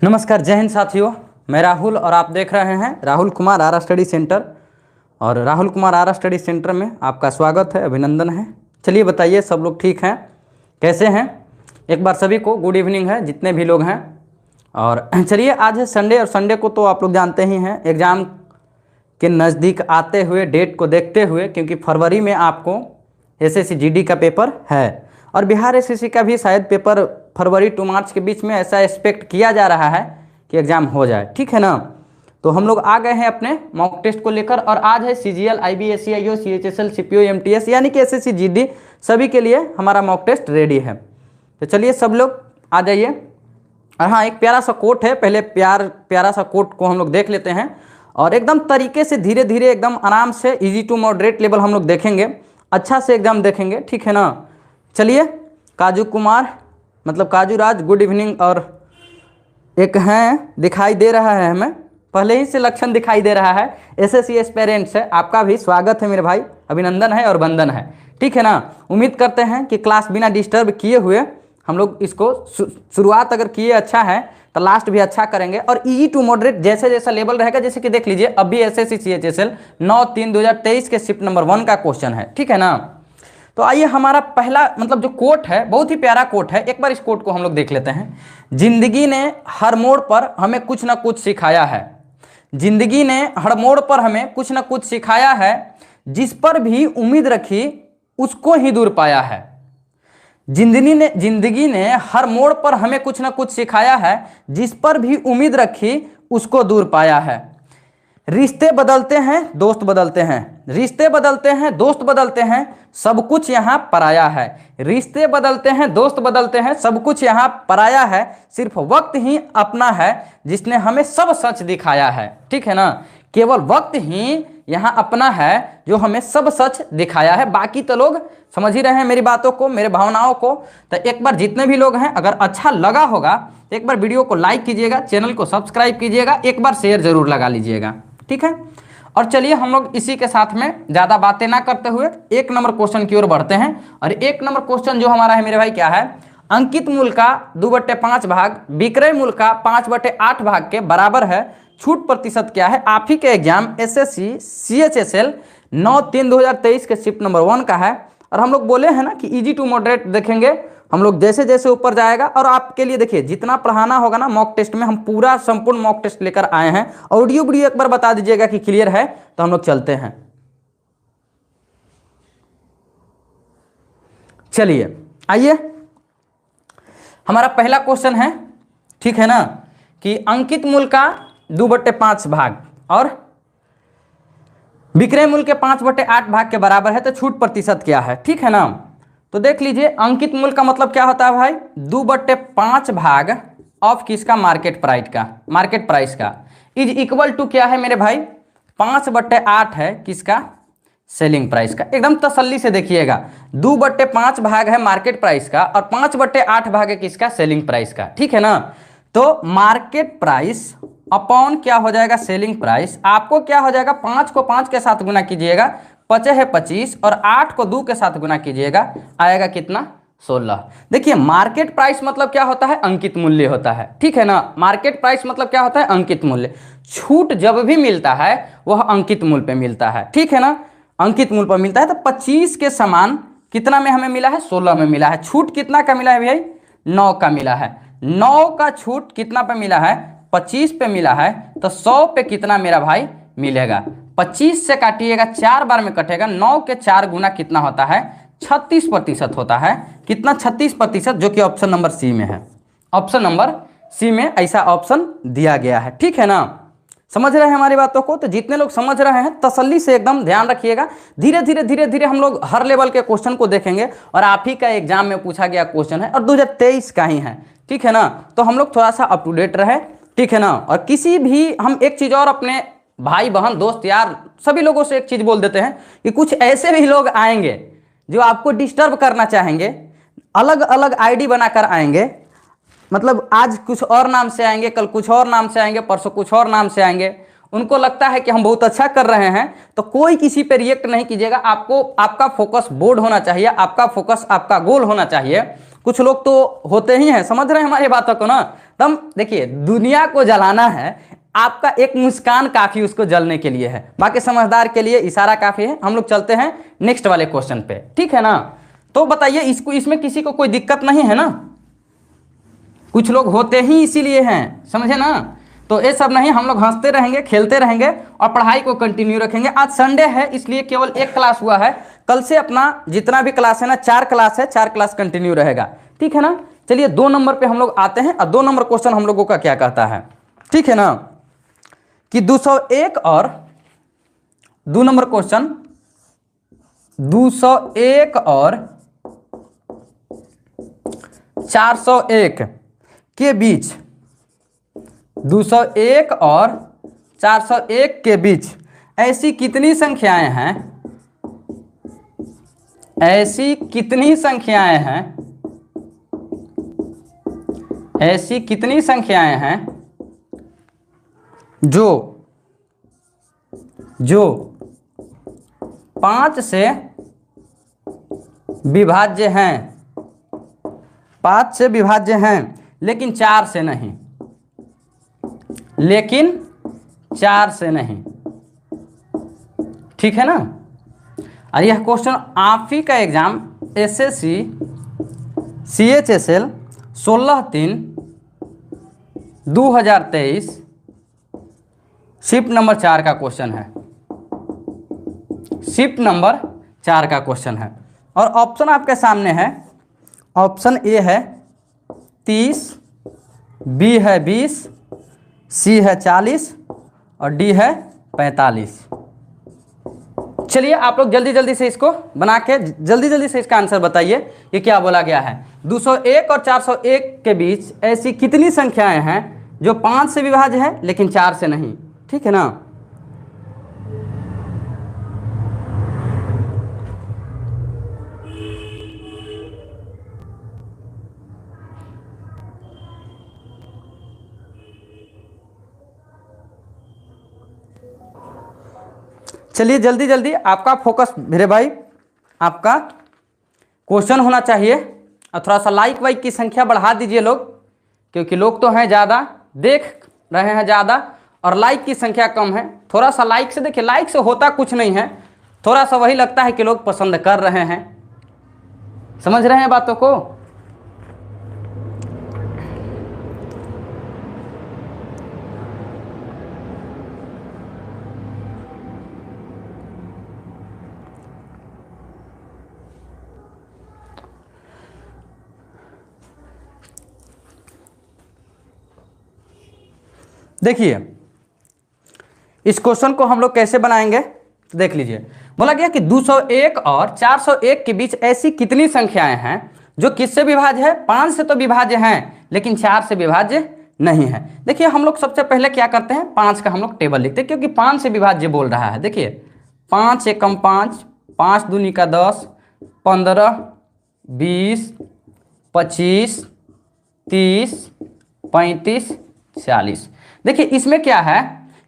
नमस्कार, जय हिंद साथियों। मैं राहुल और आप देख रहे हैं राहुल कुमार आरा स्टडी सेंटर। और राहुल कुमार आरा स्टडी सेंटर में आपका स्वागत है, अभिनंदन है। चलिए बताइए, सब लोग ठीक हैं, कैसे हैं? एक बार सभी को गुड इवनिंग है, जितने भी लोग हैं। और चलिए, आज है संडे और संडे को तो आप लोग जानते ही हैं, एग्ज़ाम के नज़दीक आते हुए, डेट को देखते हुए, क्योंकि फरवरी में आपको एसएससी जीडी का पेपर है और बिहार एसएससी का भी शायद पेपर फरवरी टू मार्च के बीच में ऐसा एक्सपेक्ट किया जा रहा है कि एग्ज़ाम हो जाए, ठीक है ना। तो हम लोग आ गए हैं अपने मॉक टेस्ट को लेकर और आज है CGL, IBSCIO, CHSL, CPO, MTS यानी कि एसएससी जीडी सभी के लिए हमारा मॉक टेस्ट रेडी है। तो चलिए सब लोग आ जाइए। और हाँ, एक प्यारा सा कोट है, पहले प्यारा सा कोट को हम लोग देख लेते हैं और एकदम तरीके से धीरे धीरे एकदम आराम से इजी टू मॉडरेट लेवल हम लोग देखेंगे, अच्छा से एग्जाम देखेंगे, ठीक है ना। चलिए, काजू कुमार मतलब काजू राज, गुड इवनिंग। और एक हैं, दिखाई दे रहा है, हमें पहले ही से लक्षण दिखाई दे रहा है, एसएससी एस्पिरेंट्स है। आपका भी स्वागत है मेरे भाई, अभिनंदन है और वंदन है, ठीक है ना। उम्मीद करते हैं कि क्लास बिना डिस्टर्ब किए हुए हम लोग इसको शुरुआत अगर किए अच्छा है तो लास्ट भी अच्छा करेंगे। और इजी टू मॉडरेट जैसे जैसा लेवल रहेगा, जैसे कि देख लीजिए अभी एसएससी सीएचएसएल 9/3/2023 के शिफ्ट नंबर 1 का क्वेश्चन है, ठीक है ना। तो आइए, हमारा पहला मतलब जो कोट है, बहुत ही प्यारा कोट है, एक बार इस कोट को हम लोग देख लेते हैं। जिंदगी ने हर मोड़ पर हमें कुछ ना कुछ सिखाया है। जिंदगी ने हर मोड़ पर हमें कुछ ना कुछ सिखाया है, जिस पर भी उम्मीद रखी उसको ही दूर पाया है। जिंदगी ने हर मोड़ पर हमें कुछ ना कुछ सिखाया है, जिस पर भी उम्मीद रखी उसको दूर पाया है। रिश्ते बदलते हैं, दोस्त बदलते हैं, रिश्ते बदलते हैं, दोस्त बदलते हैं, सब कुछ यहाँ पराया है। रिश्ते बदलते हैं, दोस्त बदलते हैं, सब कुछ यहाँ पराया है, सिर्फ वक्त ही अपना है जिसने हमें सब सच दिखाया है, ठीक है ना। केवल वक्त ही यहाँ अपना है जो हमें सब सच दिखाया है। बाकी तो लोग समझ ही रहे हैं मेरी बातों को, मेरे भावनाओं को। तो एक बार जितने भी लोग हैं, अगर अच्छा लगा होगा तो एक बार वीडियो को लाइक कीजिएगा, चैनल को सब्सक्राइब कीजिएगा, एक बार शेयर जरूर लगा लीजिएगा, ठीक है। और चलिए, हम लोग इसी के साथ में ज़्यादा बातें ना करते हुए 1 नंबर क्वेश्चन की ओर बढ़ते हैं। और 1 नंबर क्वेश्चन जो हमारा है मेरे भाई, क्या है? अंकित मूल्य का 2/5 भाग विक्रय मूल्य का 5/8 भाग के बराबर है, छूट प्रतिशत क्या है? आप ही के एग्जाम एसएससी सीएचएसएल 9/3/2023 के शिफ्ट नंबर 1 का है। और हम लोग बोले हैं ना कि इजी टू मॉडरेट देखेंगे हम लोग, जैसे जैसे ऊपर जाएगा। और आपके लिए देखिए, जितना पढ़ाना होगा ना मॉक टेस्ट में, हम पूरा संपूर्ण मॉक टेस्ट लेकर आए हैं। ऑडियो वीडियो एक बार बता दीजिएगा कि क्लियर है, तो हम लोग चलते हैं। चलिए आइए, हमारा पहला क्वेश्चन है, ठीक है ना, कि अंकित मूल्य का 2/5 भाग और विक्रय मूल्य के 5/8 भाग के बराबर है, तो छूट प्रतिशत क्या है, ठीक है ना। तो देख लीजिए, अंकित मूल्य का मतलब क्या होता है भाई? 2/5 भाग ऑफ किसका? मार्केट प्राइस का इज इक्वल टू क्या है मेरे भाई? 5/8 है किसका? सेलिंग प्राइस का। एकदम तसल्ली से देखिएगा, 2/5 भाग है मार्केट प्राइस का और 5/8 भाग है किसका? सेलिंग प्राइस का, ठीक है ना। तो मार्केट प्राइस अपॉन क्या हो जाएगा? Selling price. आपको क्या हो जाएगा? 5 को 5 के साथ गुना कीजिएगा, 5 है 25, और 8 को 2 के साथ गुना कीजिएगा, आएगा कितना? 16। देखिए, मार्केट प्राइस मतलब क्या होता है? अंकित मूल्य होता है, ठीक है ना। मार्केट प्राइस मतलब क्या होता है? अंकित मूल्य। छूट जब भी मिलता है वह अंकित मूल्य पे मिलता है, ठीक है ना। अंकित मूल्य पर मिलता है, तो 25 के समान कितना में हमें मिला है? 16 में मिला है। छूट कितना का मिला है भाई? 9 का मिला है। 9 का छूट कितना पे मिला है? 25 पे मिला है। तो 100 पे कितना मेरा भाई मिलेगा? 25 से काटिएगा, 4 बार में कटेगा, 9 के 4 गुना कितना होता है? 36% होता है। कितना? 36%, जो कि ऑप्शन नंबर सी में है। ऑप्शन नंबर सी में ऐसा ऑप्शन दिया गया है, ठीक है ना। समझ रहे हैं हमारी बातों को? तो जितने लोग समझ रहे हैं, तसल्ली से एकदम ध्यान रखिएगा। धीरे धीरे हम लोग हर लेवल के क्वेश्चन को देखेंगे। और आप ही का एग्जाम में पूछा गया क्वेश्चन है और 2023 का ही है, ठीक है ना। तो हम लोग थोड़ा सा अप टू डेट रहे, ठीक है ना। और किसी भी हम एक चीज़ और अपने भाई बहन दोस्त यार सभी लोगों से एक चीज़ बोल देते हैं कि कुछ ऐसे भी लोग आएंगे जो आपको डिस्टर्ब करना चाहेंगे, अलग अलग आईडी बनाकर आएंगे। मतलब आज कुछ और नाम से आएंगे, कल कुछ और नाम से आएंगे, परसों कुछ और नाम से आएंगे। उनको लगता है कि हम बहुत अच्छा कर रहे हैं, तो कोई किसी पे रिएक्ट नहीं कीजिएगा। आपको आपका फोकस बोर्ड होना चाहिए, आपका फोकस आपका गोल होना चाहिए। कुछ लोग तो होते ही हैं, समझ रहे हैं हमारी बातों को ना। तब देखिए, दुनिया को जलाना है, आपका एक मुस्कान काफी उसको जलने के लिए है, बाकी समझदार के लिए इशारा काफी है। हम लोग चलते हैं नेक्स्ट वाले क्वेश्चन पे, ठीक है ना। तो बताइए, इसको इसमें किसी को कोई दिक्कत नहीं है ना? कुछ लोग होते ही इसीलिए हैं, समझे ना। तो ये सब नहीं, हम लोग हंसते रहेंगे, खेलते रहेंगे और पढ़ाई को कंटिन्यू रखेंगे। आज संडे है इसलिए केवल एक क्लास हुआ है, कल से अपना जितना भी क्लास है ना, 4 क्लास है, 4 क्लास कंटिन्यू रहेगा, ठीक है ना। चलिए 2 नंबर पे हम लोग आते हैं और 2 नंबर क्वेश्चन हम लोगों का क्या कहता है, ठीक है ना, कि 201 और 2 नंबर क्वेश्चन 201 और 401 के बीच, 201 और 401 के बीच ऐसी कितनी संख्याएं हैं, ऐसी कितनी संख्याएं हैं, ऐसी कितनी संख्याएं हैं जो 5 से विभाज्य हैं, 5 से विभाज्य हैं लेकिन 4 से नहीं, लेकिन 4 से नहीं, ठीक है ना। और यह क्वेश्चन आप ही का exam SSC CHSL 16/3/2023 shift number 4 का क्वेश्चन है, शिफ्ट नंबर 4 का क्वेश्चन है। और ऑप्शन आपके सामने है, ऑप्शन ए है 30, बी है 20, सी है 40 और डी है 45। चलिए आप लोग जल्दी जल्दी से इसको बना के जल्दी जल्दी से इसका आंसर बताइए, ये क्या बोला गया है। 201 और 401 के बीच ऐसी कितनी संख्याएं हैं जो 5 से विभाज्य है लेकिन 4 से नहीं, ठीक है ना। चलिए जल्दी जल्दी, आपका फोकस मेरे भाई, आपका क्वेश्चन होना चाहिए। और थोड़ा सा लाइक वाइक की संख्या बढ़ा दीजिए लोग, क्योंकि लोग तो हैं ज़्यादा, देख रहे हैं ज़्यादा और लाइक की संख्या कम है। थोड़ा सा लाइक से देखिए, लाइक से होता कुछ नहीं है, थोड़ा सा वही लगता है कि लोग पसंद कर रहे हैं, समझ रहे हैं बातों को। देखिए इस क्वेश्चन को हम लोग कैसे बनाएंगे, देख लीजिए। बोला गया कि 201 और 401 के बीच ऐसी कितनी संख्याएं हैं जो किससे विभाज्य है, 5 से तो विभाज्य हैं लेकिन 4 से विभाज्य नहीं है। देखिए हम लोग सबसे पहले क्या करते हैं, 5 का हम लोग टेबल लिखते हैं, क्योंकि 5 से विभाज्य बोल रहा है। देखिए 5 एकम 5, 5 दूनी का 10, 15, 20, 25, 30, 35, 40। देखिए इसमें क्या है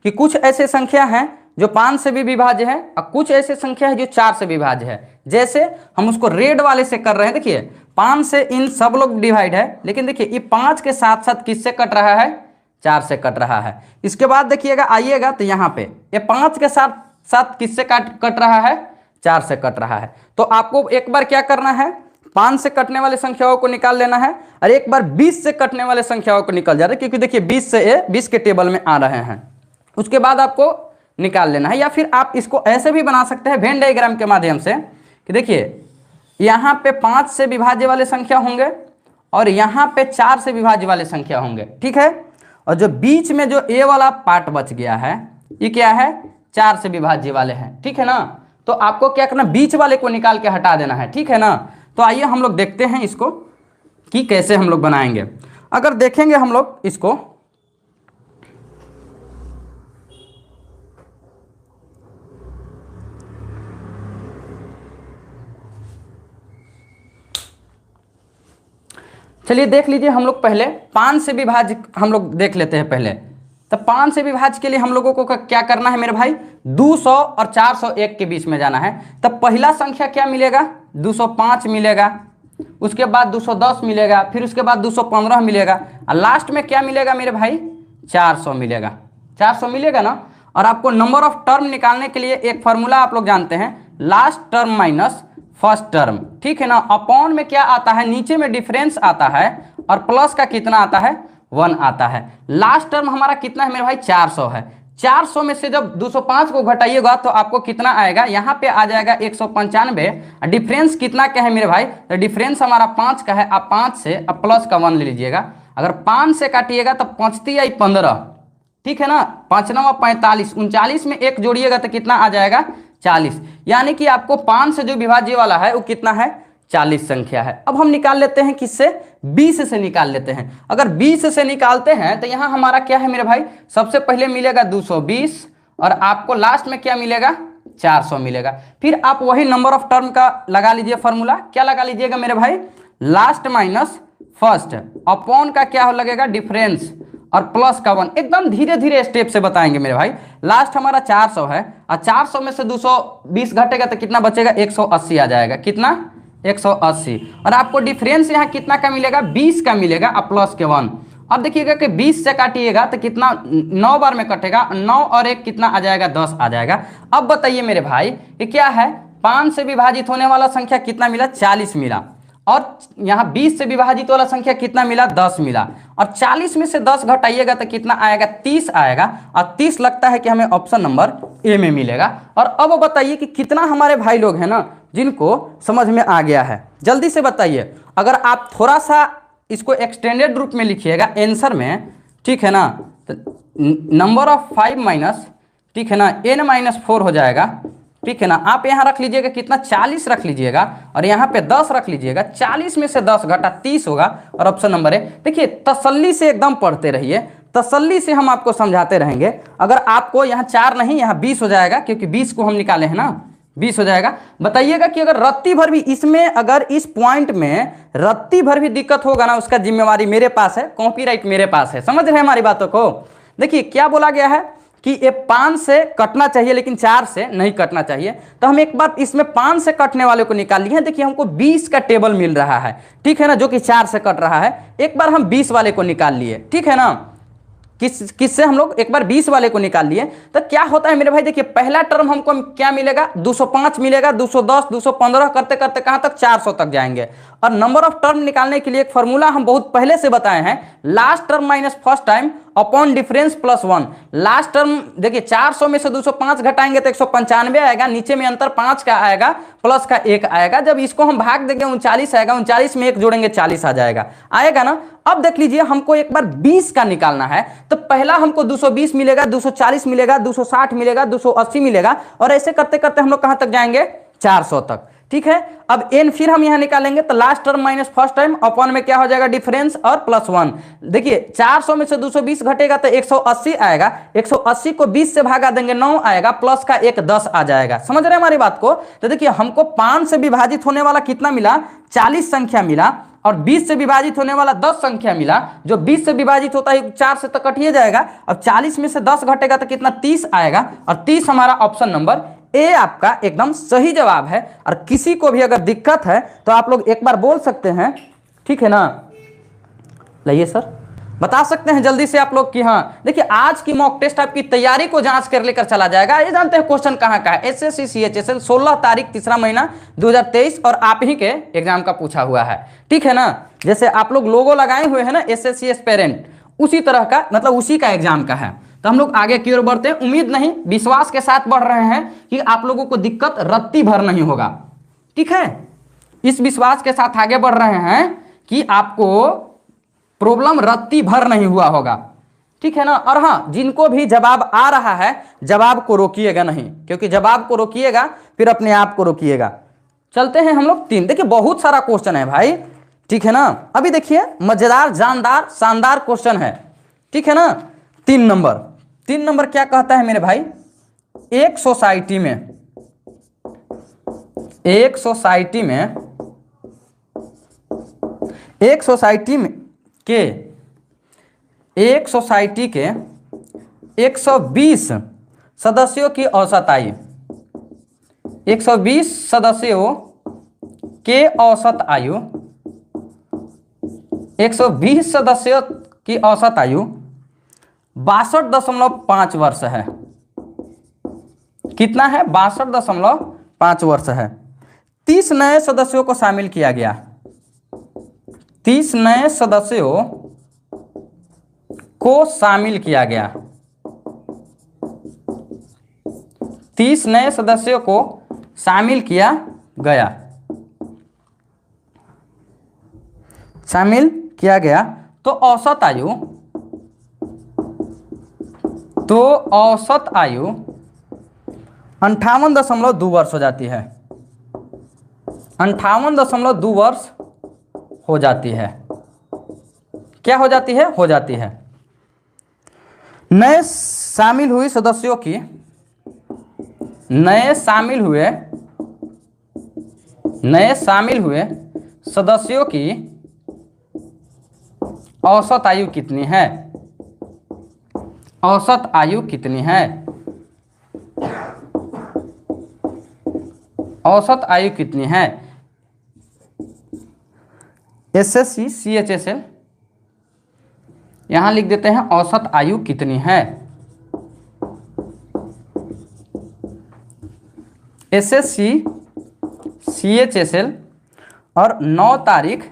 कि कुछ ऐसे संख्या हैं जो 5 से भी विभाज्य है और कुछ ऐसे संख्या है जो 4 से विभाज्य है। जैसे हम उसको रेड वाले से कर रहे हैं, देखिए 5 से इन सब लोग डिवाइड है, लेकिन देखिए ये 5 के साथ साथ किससे कट रहा है, 4 से कट रहा है। इसके बाद देखिएगा, आइएगा तो यहाँ पे ये 5 के साथ साथ किससे कट रहा है, 4 से कट रहा है। तो आपको एक बार क्या करना है, 5 से कटने वाले संख्याओं को निकाल लेना है और एक बार 20 से कटने वाले संख्याओं को निकल जा रहे हैं, क्योंकि देखिए 20 से ये 20 के टेबल में आ रहे हैं। उसके बाद आपको निकाल लेना है, या फिर आप इसको ऐसे भी बना सकते हैं वेन डायग्राम के माध्यम से कि देखिए यहाँ पे 5 से विभाज्य वाले संख्या होंगे और यहाँ पे 4 से विभाज्य वाले संख्या होंगे, ठीक है। और जो बीच में जो ए वाला पार्ट बच गया है ये क्या है, 4 से विभाज्य वाले हैं, ठीक है ना। तो आपको क्या करना, बीच वाले को निकाल के हटा देना है, ठीक है ना। तो आइए हम लोग देखते हैं इसको कि कैसे हम लोग बनाएंगे। अगर देखेंगे हम लोग इसको, चलिए देख लीजिए, हम लोग पहले 5 से विभाज्य हम लोग देख लेते हैं पहले। तो 5 से विभाज्य के लिए हम लोगों को क्या करना है मेरे भाई, 200 और 401 के बीच में जाना है। तब पहला संख्या क्या मिलेगा, 205 मिलेगा, उसके बाद 210 मिलेगा, फिर उसके बाद 215 मिलेगा, और लास्ट में क्या मिलेगा मेरे भाई, 400 मिलेगा। 400 मिलेगा ना। और आपको नंबर ऑफ टर्म निकालने के लिए एक फॉर्मूला आप लोग जानते हैं, last term minus first term, ठीक है ना। अपॉन में क्या आता है, नीचे में डिफरेंस आता है, और प्लस का कितना आता है, 1 आता है। लास्ट टर्म हमारा कितना है मेरे भाई, 400 है। 400 में से जब 205 को घटाइएगा तो आपको कितना आएगा, यहाँ पे आ जाएगा 195। डिफरेंस कितना का है मेरे भाई, तो डिफरेंस हमारा 5 का है। आप 5 से अब प्लस का 1 ले लीजिएगा। अगर 5 से काटिएगा तो 5 आई 15, ठीक है ना। 5 9 45, 39 में 1 जोड़िएगा तो कितना आ जाएगा, 40। यानी कि आपको 5 से जो विभाज्य वाला है वो कितना है, 40 संख्या है। अब हम निकाल लेते हैं किससे, 20 से निकाल लेते हैं। अगर 20 से निकालते हैं तो यहाँ हमारा क्या है मेरे भाई, सबसे पहले मिलेगा 220, और आपको लास्ट में क्या मिलेगा, 400 मिलेगा। फिर आप वही नंबर ऑफ टर्म का लगा लीजिए फॉर्मूला। क्या लगा लीजिएगा मेरे भाई, लास्ट माइनस फर्स्ट, अपॉन का क्या हो लगेगा, डिफरेंस, और प्लस का 1। एकदम धीरे धीरे स्टेप से बताएंगे मेरे भाई। लास्ट हमारा 400 है, और 400 में से 220 घटेगा तो कितना बचेगा, 180 आ जाएगा। कितना, 180। और आपको डिफरेंस यहाँ कितना का मिलेगा, 20 का मिलेगा, और प्लस के 1। अब देखिएगा कि 20 से काटिएगा तो कितना, 9 बार में कटेगा, 9 और 1 कितना आ जाएगा, 10 आ जाएगा। अब बताइए मेरे भाई ये क्या है, 5 से विभाजित होने वाला संख्या कितना मिला, 40 मिला। और यहाँ 20 से विभाजित वाला संख्या कितना मिला, 10 मिला। और 40 में से 10 घटाइएगा तो कितना आएगा, 30 आएगा। और 30 लगता है कि हमें ऑप्शन नंबर ए में मिलेगा। और अब बताइए कि कितना हमारे भाई लोग हैं ना जिनको समझ में आ गया है, जल्दी से बताइए। अगर आप थोड़ा सा इसको एक्सटेंडेड रूप में लिखिएगा आंसर में, ठीक है ना, तो नंबर ऑफ 5 माइनस, ठीक है ना, n-4 हो जाएगा, ठीक है ना। आप यहाँ रख लीजिएगा कितना, 40 रख लीजिएगा, और यहाँ पे 10 रख लीजिएगा। 40 में से 10 घटा 30 होगा, और ऑप्शन नंबर है। देखिए तसल्ली से एकदम पढ़ते रहिए, तसल्ली से हम आपको समझाते रहेंगे। अगर आपको यहाँ 4 नहीं, यहाँ 20 हो जाएगा, क्योंकि 20 को हम निकाले हैं ना, 20 हो जाएगा। बताइएगा कि अगर रत्ती भर भी इसमें, अगर इस पॉइंट में रत्ती भर भी दिक्कत होगा ना, उसका जिम्मेवारी मेरे पास है, कॉपीराइट मेरे पास है। समझ रहे हैं हमारी बातों को। देखिए क्या बोला गया है कि ये 5 से कटना चाहिए लेकिन 4 से नहीं कटना चाहिए। तो हम एक बार इसमें 5 से कटने वाले को निकाल लिए हैं। देखिए हमको 20 का टेबल मिल रहा है, ठीक है ना, जो कि 4 से कट रहा है। एक बार हम 20 वाले को निकाल लिए, ठीक है ना। किससे हम लोग एक बार 20 वाले को निकाल लिए, तो क्या होता है मेरे भाई, देखिए पहला टर्म हमको क्या मिलेगा, 205 मिलेगा, 210, 215 करते करते कहां तक, 400 तक जाएंगे। और नंबर ऑफ टर्म निकालने के लिए एक फॉर्मूला हम बहुत पहले से बताए हैं, last term minus first time upon difference plus 1। Last term देखिए 400 में से 205 घटाएंगे तो 195 आएगा, नीचे में अंतर 5 का आएगा, प्लस का 1 आएगा। जब इसको हम भाग देंगे 39 आएगा, 39 में 1 जोड़ेंगे 40 आ जाएगा, आएगा ना। अब देख लीजिए हमको एक बार 20 का निकालना है, तो पहला हमको 220 मिलेगा, 240 मिलेगा, 260 मिलेगा, 280 मिलेगा, और ऐसे करते करते हम लोग कहां तक जाएंगे, 400 तक, ठीक है। अब n फिर हम यहां निकालेंगे, तो last term minus first time upon में क्या हो जाएगा, डिफरेंस और प्लस 1। देखिए 400 में से 220 घटेगा तो 180 आएगा, 180 को 20 से भागा देंगे 9 आएगा, प्लस का 1 10 आ जाएगा। समझ रहे हैं हमारी बात को। तो देखिए हमको 5 से विभाजित होने वाला कितना मिला, 40 संख्या मिला, और 20 से विभाजित होने वाला 10 संख्या मिला। जो 20 से विभाजित होता है 4 से तो कटिए जाएगा। अब 40 में से 10 घटेगा तो कितना, 30 आएगा, और 30 हमारा ऑप्शन नंबर ए आपका एकदम सही जवाब है। और किसी को भी अगर दिक्कत है तो आप लोग एक बार बोल सकते हैं, ठीक है ना। लाइए सर, बता सकते हैं जल्दी से आप लोग कि हाँ। देखिए आज की मॉक टेस्ट आपकी तैयारी को जांच कर लेकर चला जाएगा। ये जानते हैं क्वेश्चन कहाँ का है, एसएससी सीएचएसएल 16 तारीख 3रा महीना 2023, और आप ही के एग्जाम का पूछा हुआ है, ठीक है ना। जैसे आप लोग लोगो लगाए हुए हैं ना एसएससी एस्पिरेंट, उसी तरह का, मतलब उसी का एग्जाम का है। तो हम लोग आगे की ओर बढ़ते हैं। उम्मीद नहीं, विश्वास के साथ बढ़ रहे हैं कि आप लोगों को दिक्कत रत्ती भर नहीं होगा, ठीक है। इस विश्वास के साथ आगे बढ़ रहे हैं कि आपको प्रॉब्लम रत्ती भर नहीं हुआ होगा, ठीक है ना। और हाँ, जिनको भी जवाब आ रहा है जवाब को रोकिएगा नहीं, क्योंकि जवाब को रोकिएगा फिर अपने आप को रोकिएगा। चलते हैं हम लोग 3। देखिए बहुत सारा क्वेश्चन है भाई, ठीक है ना। अभी देखिए मजेदार, जानदार, शानदार क्वेश्चन है, ठीक है ना। 3 नंबर क्या कहता है मेरे भाई, एक सोसाइटी के 120 सदस्यों की औसत आयु, 120 सदस्यों के औसत आयु 120 सदस्यों की औसत आयु 62.5 वर्ष है। कितना है? 62.5 वर्ष है। 30 नए सदस्यों को शामिल किया गया। 30 नए सदस्यों को शामिल किया गया। 30 नए सदस्यों को शामिल किया गया। शामिल किया गया तो औसत आयु 58.2 वर्ष हो जाती है। 58.2 वर्ष हो जाती है। क्या हो जाती है? हो जाती है। नए शामिल हुए सदस्यों की नए शामिल हुए सदस्यों की औसत आयु कितनी है? औसत आयु कितनी है? औसत आयु कितनी है? एसएससी सीएचएसएल यहां लिख देते हैं औसत आयु कितनी है। एसएससी सीएचएसएल और 9 तारीख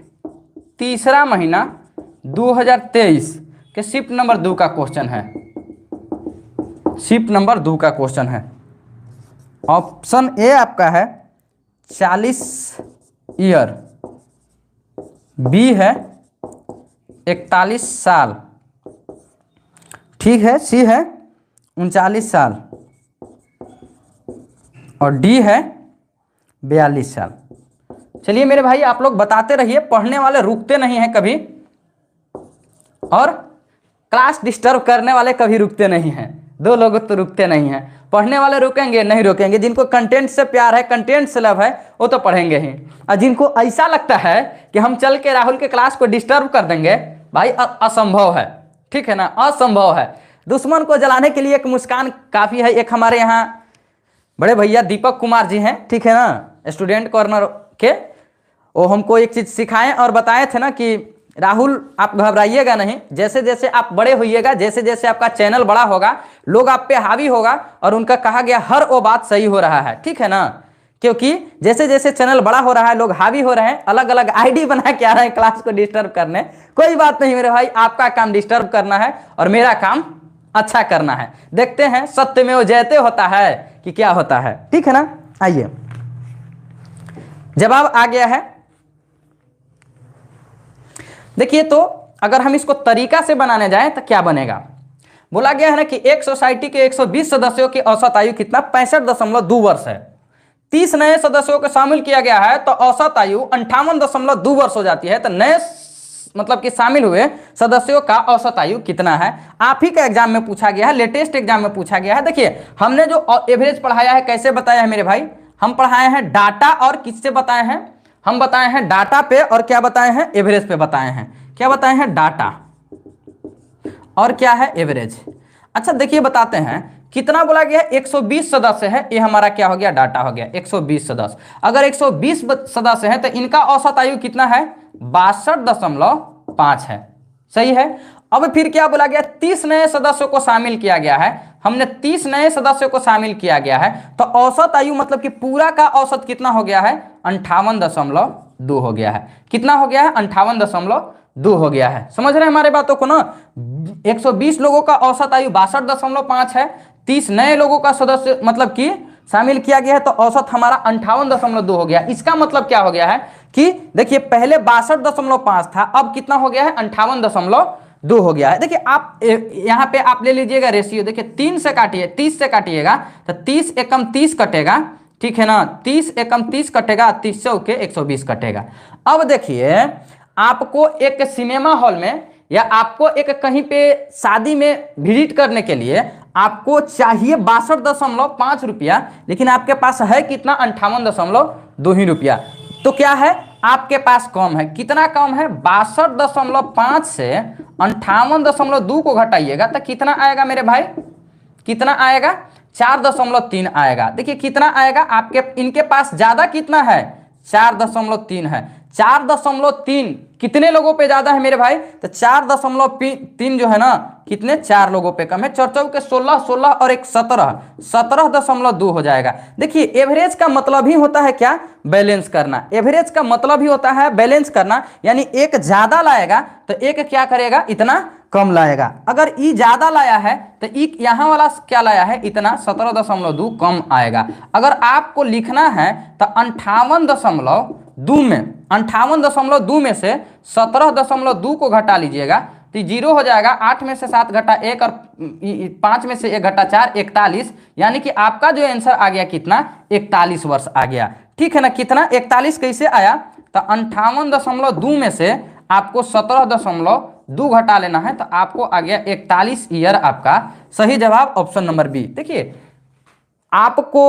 3रा महीना 2023 के शिफ्ट नंबर 2 का क्वेश्चन है। शिफ्ट नंबर 2 का क्वेश्चन है। ऑप्शन ए आपका है 40 ईयर, बी है 41 साल, ठीक है, सी है 39 साल और डी है 42 साल। चलिए मेरे भाई आप लोग बताते रहिए, पढ़ने वाले रुकते नहीं हैं कभी और क्लास डिस्टर्ब करने वाले कभी रुकते नहीं हैं। 2 लोग तो रुकते नहीं हैं। पढ़ने वाले रुकेंगे नहीं? रुकेंगे। जिनको कंटेंट से प्यार है, कंटेंट से लव है, वो तो पढ़ेंगे ही। और जिनको ऐसा लगता है कि हम चल के राहुल के क्लास को डिस्टर्ब कर देंगे, भाई असंभव है, ठीक है ना, असंभव है। दुश्मन को जलाने के लिए एक मुस्कान काफ़ी है। एक हमारे यहाँ बड़े भैया दीपक कुमार जी हैं, ठीक है ना, स्टूडेंट कॉर्नर के, वो हमको एक चीज़ सिखाए और बताए थे ना कि राहुल आप घबराइएगा नहीं, जैसे जैसे आप बड़े होइएगा, जैसे जैसे आपका चैनल बड़ा होगा, लोग आप पे हावी होगा और उनका कहा गया हर वो बात सही हो रहा है, ठीक है ना। क्योंकि जैसे जैसे चैनल बड़ा हो रहा है, लोग हावी हो रहे हैं, अलग अलग आईडी बना के आ रहे हैं क्लास को डिस्टर्ब करने। कोई बात नहीं मेरे भाई, आपका काम डिस्टर्ब करना है और मेरा काम अच्छा करना है। देखते हैं सत्य में वो जयते होता है कि क्या होता है, ठीक है ना। आइए, जवाब आ गया है। देखिए तो अगर हम इसको तरीका से बनाने जाएं तो क्या बनेगा। बोला गया है ना कि एक सोसाइटी के 120 सदस्यों की औसत आयु कितना? 65.2 वर्ष है। 30 नए सदस्यों को शामिल किया गया है तो औसत आयु 58.2 वर्ष हो जाती है। तो नए मतलब कि शामिल हुए सदस्यों का औसत आयु कितना है? आप ही का एग्जाम में पूछा गया है, लेटेस्ट एग्जाम में पूछा गया है। देखिए हमने जो एवरेज पढ़ाया है, कैसे बताया है मेरे भाई? हम पढ़ाए हैं डाटा और किससे बताए हैं? हम बताए हैं डाटा पे और क्या बताए हैं? एवरेज पे बताए हैं। क्या बताए हैं? डाटा और क्या है? एवरेज। अच्छा देखिए बताते हैं कितना बोला गया है? 120 सदस्य है, ये हमारा क्या हो गया? डाटा हो गया 120 सदस्य। अगर 120 सदस्य है तो इनका औसत आयु कितना है? 62.5 है, सही है। अब फिर क्या बोला गया? 30 नए सदस्यों को शामिल किया गया है। हमने 30 नए सदस्यों को शामिल किया गया है तो औसत आयु मतलब कि पूरा का औसत कितना हो गया है? 58.2 हो गया है। कितना हो गया है? 58.2 हो गया है। समझ रहे हैं हमारे बातों को ना। 120 लोगों का औसत आयु 62.5 है। 30 नए लोगों का सदस्य मतलब कि शामिल किया गया है तो औसत हमारा 58.2 हो गया। इसका मतलब क्या हो गया है कि देखिए पहले 62.5 था, अब कितना हो गया है? 58.2 हो गया है। देखिए आप यहाँ पे आप ले लीजिएगा रेशियो। देखिए 3 से काटिए, 30 से काटिएगा तो 30 एकम 30 कटेगा, ठीक है ना। 30 एकम 30 कटेगा, 30 से ओके 120 कटेगा। अब देखिए आपको एक सिनेमा हॉल में या आपको एक कहीं पे शादी में विजिट करने के लिए आपको चाहिए 62.5 रुपया, लेकिन आपके पास है कितना? 58.2 ही रुपया। तो क्या है? आपके पास कम है। कितना कम है? 62.5 से 58.2 को घटाइएगा तो कितना आएगा मेरे भाई? कितना आएगा? 4.3 आएगा। देखिए कितना आएगा आपके, इनके पास ज्यादा कितना है? 4.3 है। 4.3 कितने लोगों पे ज्यादा है मेरे भाई? तो 4.3 जो है ना, कितने 4 लोगों पे कम है। चौचौ के 16, 16 और एक 17, 17.2 हो जाएगा। देखिए एवरेज का मतलब ही होता है क्या? बैलेंस करना। एवरेज का मतलब ही होता है बैलेंस करना, यानी एक ज्यादा लाएगा तो एक क्या करेगा? इतना कम लाएगा। अगर ई ज्यादा लाया है तो ई यहां वाला क्या लाया है? इतना 17.2 कम आएगा। अगर आपको लिखना है तो 58.2 में 58.2 में से 17.2 को घटा लीजिएगा तो 0 हो जाएगा। 8 में से 7 घटा 1 और 5 में से 1 घटा 4, 41। यानी कि आपका जो आंसर आ गया कितना? 41 वर्ष आ गया। ठीक है ना? कितना? 41 कैसे आया? तो 58.2 में से आपको 17.2 घटा लेना है तो आपको आ गया 41 ईयर। आपका सही जवाब ऑप्शन नंबर बी। देखिए आपको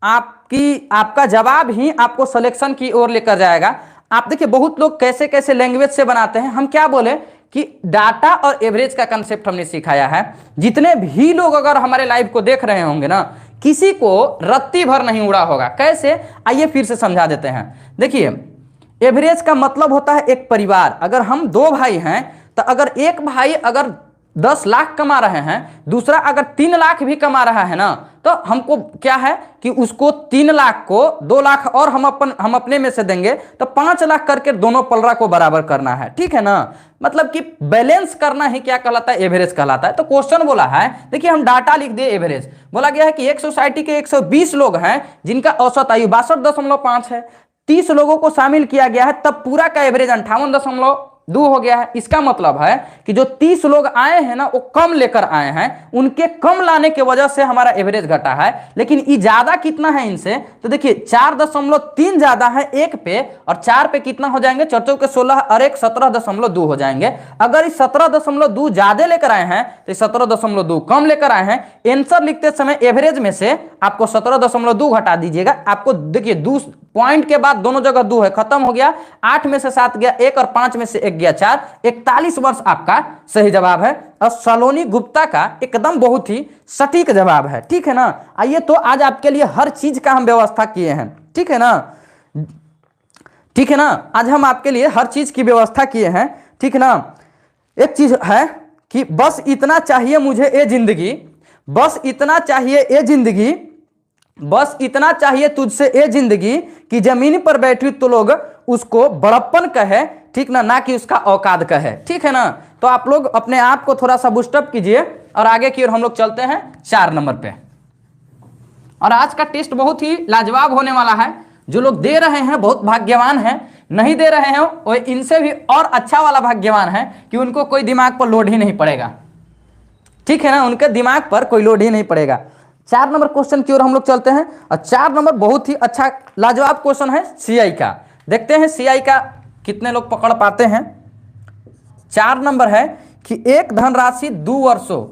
आपका जवाब ही आपको सिलेक्शन की ओर लेकर जाएगा। आप देखिए बहुत लोग कैसे कैसे लैंग्वेज से बनाते हैं। हम क्या बोले कि डाटा और एवरेज का कंसेप्ट हमने सिखाया है। जितने भी लोग अगर हमारे लाइव को देख रहे होंगे ना, किसी को रत्ती भर नहीं उड़ा होगा। कैसे? आइए फिर से समझा देते हैं। देखिए एवरेज का मतलब होता है एक परिवार। अगर हम 2 भाई हैं तो अगर एक भाई अगर 10 लाख कमा रहे हैं, दूसरा अगर 3 लाख भी कमा रहा है ना, तो हमको क्या है कि उसको 3 लाख को 2 लाख और हम अपने में से देंगे तो 5 लाख करके दोनों पलरा को बराबर करना है। ठीक है ना? मतलब कि बैलेंस करना ही क्या कहलाता है? एवरेज कहलाता है। तो क्वेश्चन बोला है, देखिए हम डाटा लिख दिए एवरेज। बोला गया है कि एक सोसाइटी के 120 लोग हैं जिनका औसत आयु 62.5 है। 30 लोगों को शामिल किया गया है, तब पूरा का एवरेज 58.2 हो गया है। इसका मतलब है कि जो 30 लोग आए हैं ना, वो कम लेकर आए हैं। उनके कम लाने की वजह से हमारा एवरेज घटा है। लेकिन ये ज्यादा कितना है इनसे? तो देखिए 4.3 ज्यादा है 1 पे, और 4 पे कितना हो जाएंगे? 4 के 16 और 1 17.2 हो जाएंगे। अगर इस 17.2 ज्यादा लेकर आए हैं तो 17.2 कम लेकर आए हैं। आंसर लिखते समय एवरेज में से आपको 17.2 घटा दीजिएगा। आपको देखिए पॉइंट के बाद दोनों जगह 2 है, खत्म हो गया। 8 में से 7 गया 1 और 5 में से 1 गया 4। 41 वर्ष आपका सही जवाब है। और सलोनी गुप्ता का एकदम बहुत ही सटीक जवाब है। ठीक है ना? आइए तो आज आपके लिए हर चीज का हम व्यवस्था किए हैं। ठीक है ना? ठीक है ना? आज हम आपके लिए हर चीज की व्यवस्था किए हैं। ठीक है ना? एक चीज है कि बस इतना चाहिए मुझे ये जिंदगी, बस इतना चाहिए ये जिंदगी, बस इतना चाहिए तुझसे ये जिंदगी कि जमीन पर बैठी तो लोग उसको बड़प्पन कहे। ठीक ना कि उसका औकात कहे। ठीक है ना? तो आप लोग अपने आप को थोड़ा सा बूस्टअप कीजिए और आगे की ओर हम लोग चलते हैं 4 नंबर पे। और आज का टेस्ट बहुत ही लाजवाब होने वाला है। जो लोग दे रहे हैं बहुत भाग्यवान हैं, नहीं दे रहे हैं वो इनसे भी और अच्छा वाला भाग्यवान है कि उनको कोई दिमाग पर लोड ही नहीं पड़ेगा। ठीक है ना? उनके दिमाग पर कोई लोड ही नहीं पड़ेगा। 4 नंबर क्वेश्चन की ओर हम लोग चलते हैं। और 4 नंबर बहुत ही अच्छा लाजवाब क्वेश्चन है सीआई का। देखते हैं सीआई का कितने लोग पकड़ पाते हैं। 4 नंबर है कि एक धनराशि 2 वर्षों,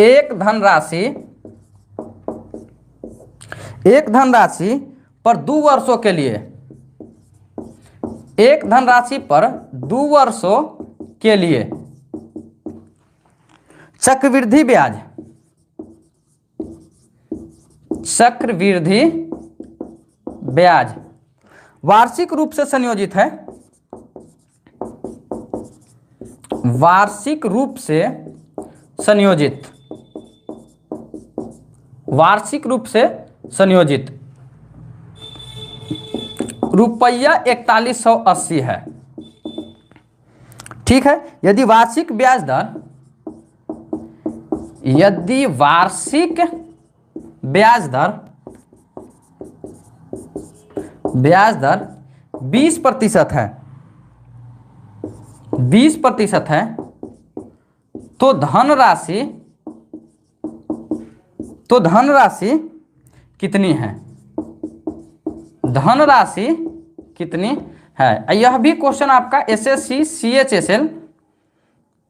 एक धनराशि पर 2 वर्षों के लिए, एक धनराशि पर 2 वर्षों के लिए चक्रवृद्धि ब्याज, चक्रवृद्धि ब्याज वार्षिक रूप से संयोजित है, वार्षिक रूप से संयोजित, वार्षिक रूप से संयोजित रुपया 4180 है। ठीक है? यदि वार्षिक ब्याज दर, यदि वार्षिक ब्याज दर 20% है, 20% है, तो धनराशि कितनी है? धनराशि कितनी है? यह भी क्वेश्चन आपका एसएससी CHSL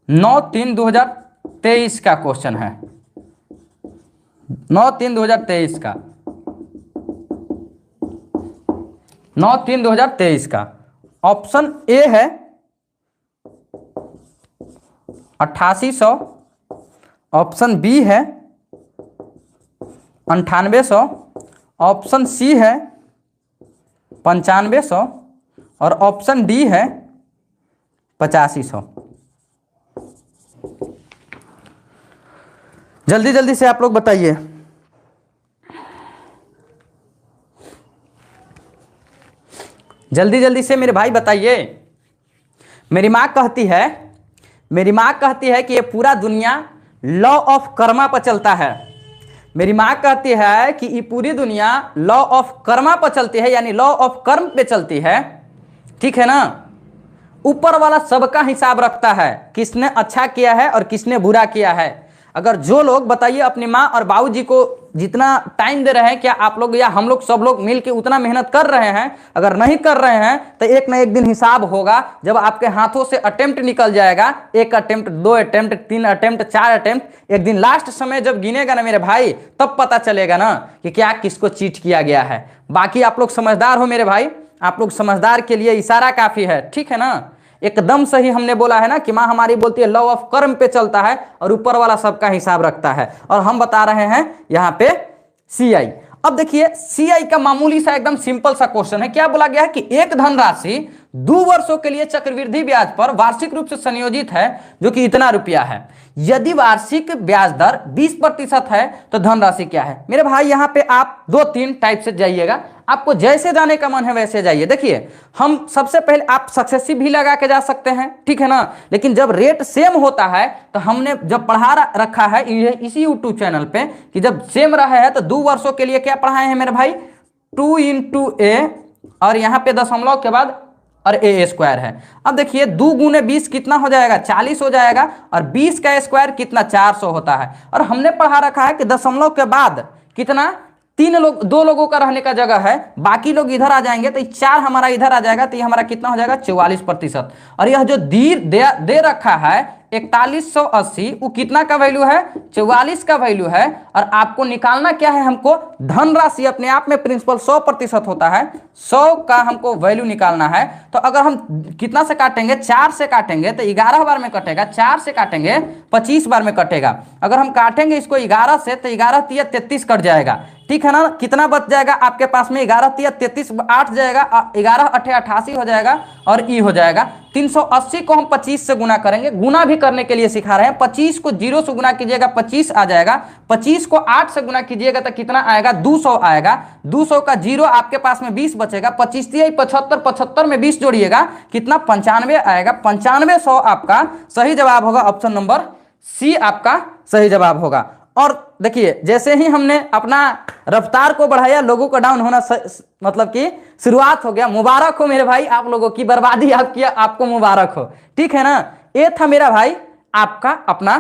9/3/2023 का क्वेश्चन है। 9/3/2023 का, 9/3/2023 का। ऑप्शन ए है 8800, ऑप्शन बी है 9800, ऑप्शन सी है 9500 और ऑप्शन डी है 8500। जल्दी जल्दी से आप लोग बताइए। जल्दी जल्दी से मेरे भाई बताइए। मेरी माँ कहती है कि ये पूरा दुनिया लॉ ऑफ कर्मा पर चलता है। मेरी माँ कहती है कि ये पूरी दुनिया लॉ ऑफ कर्मा पर चलती है, यानी लॉ ऑफ कर्म पे चलती है। ठीक है ना। ऊपर वाला सबका हिसाब रखता है, किसने अच्छा किया है और किसने बुरा किया है। अगर जो लोग बताइए अपनी माँ और बाबूजी को जितना टाइम दे रहे हैं, क्या आप लोग या हम लोग सब लोग मिलकर उतना मेहनत कर रहे हैं? अगर नहीं कर रहे हैं तो एक ना एक दिन हिसाब होगा। जब आपके हाथों से अटेम्प्ट निकल जाएगा, 1 अटेम्प्ट, 2 अटेम्प्ट, 3 अटेम्प्ट, 4 अटेम्प्ट, एक दिन लास्ट समय जब गिनेगा ना मेरे भाई, तब पता चलेगा ना कि क्या किसको चीट किया गया है। बाकी आप लोग समझदार हो मेरे भाई, आप लोग समझदार के लिए इशारा काफी है। ठीक है ना। एकदम सही हमने बोला है ना कि माँ हमारी बोलती है लॉ ऑफ कर्म पे चलता है और ऊपर वाला सबका हिसाब रखता है। और हम बता रहे हैं यहाँ पे CI। अब देखिए CI का मामूली सा एकदम सिंपल सा क्वेश्चन है। क्या बोला गया है कि एक धनराशि 2 वर्षों के लिए चक्रवृद्धि ब्याज पर वार्षिक रूप से संयोजित है जो कि इतना रुपया है। यदि वार्षिक ब्याज दर 20% है तो धनराशि क्या है? मेरे भाई यहाँ पे आप 2-3 टाइप से जाइएगा, आपको जैसे जाने का मन है वैसे जाइए। देखिए हम सबसे पहले आप सक्सेसिव भी लगा के जा सकते हैं, ठीक है ना। लेकिन जब रेट सेम होता है तो हमने जब पढ़ा रखा है इसी यूट्यूब चैनल पे कि जब सेम रहा है तो 2 वर्षों के लिए क्या पढ़ाए हैं मेरे भाई? 2 × a और यहाँ पे दशमलव के बाद और a स्क्वायर है। अब देखिए 2 × 20 कितना हो जाएगा? 40 हो जाएगा। और 20 का स्क्वायर कितना? 400 होता है। और हमने पढ़ा रखा है कि दशमलव के बाद कितना? 2 लोगों का रहने का जगह है, बाकी लोग इधर आ जाएंगे तो 4 हमारा इधर आ जाएगा, तो ये हमारा कितना हो जाएगा? 44%। और यह जो दे रखा है 4180, वो कितना का वैल्यू है? 44 का वैल्यू है। और आपको निकालना क्या है? हमको धनराशि, अपने आप में प्रिंसिपल 100% होता है, 100 का हमको वैल्यू निकालना है। तो अगर हम कितना से काटेंगे? 4 से काटेंगे तो 11 बार में कटेगा। 4 से काटेंगे 25 बार में कटेगा। अगर हम काटेंगे इसको 11 से तो 11 × 33 कट जाएगा। ठीक है ना। कितना बच जाएगा आपके पास में? 11 × 33 8 जाएगा, 11 × 8 88 हो जाएगा और ई हो जाएगा। 380 को हम 25 से गुना करेंगे, गुना भी करने के लिए सिखा रहे हैं। 25 को 0 से गुना कीजिएगा 25 आ जाएगा। 25 को 8 से गुना कीजिएगा तो कितना आएगा? 200 आएगा। 200 का 0 आपके पास में 20 बचेगा। 25 × 75, 75 में 20 जोड़िएगा, कितना? 95 आएगा। 9500 आपका सही जवाब होगा। ऑप्शन नंबर सी आपका सही जवाब होगा। और देखिए जैसे ही हमने अपना रफ्तार को बढ़ाया, लोगों का डाउन होना मतलब कि शुरुआत हो गया। मुबारक हो मेरे भाई, आप लोगों की बर्बादी आपकी, आपको मुबारक हो। ठीक है ना। ये था मेरा भाई आपका अपना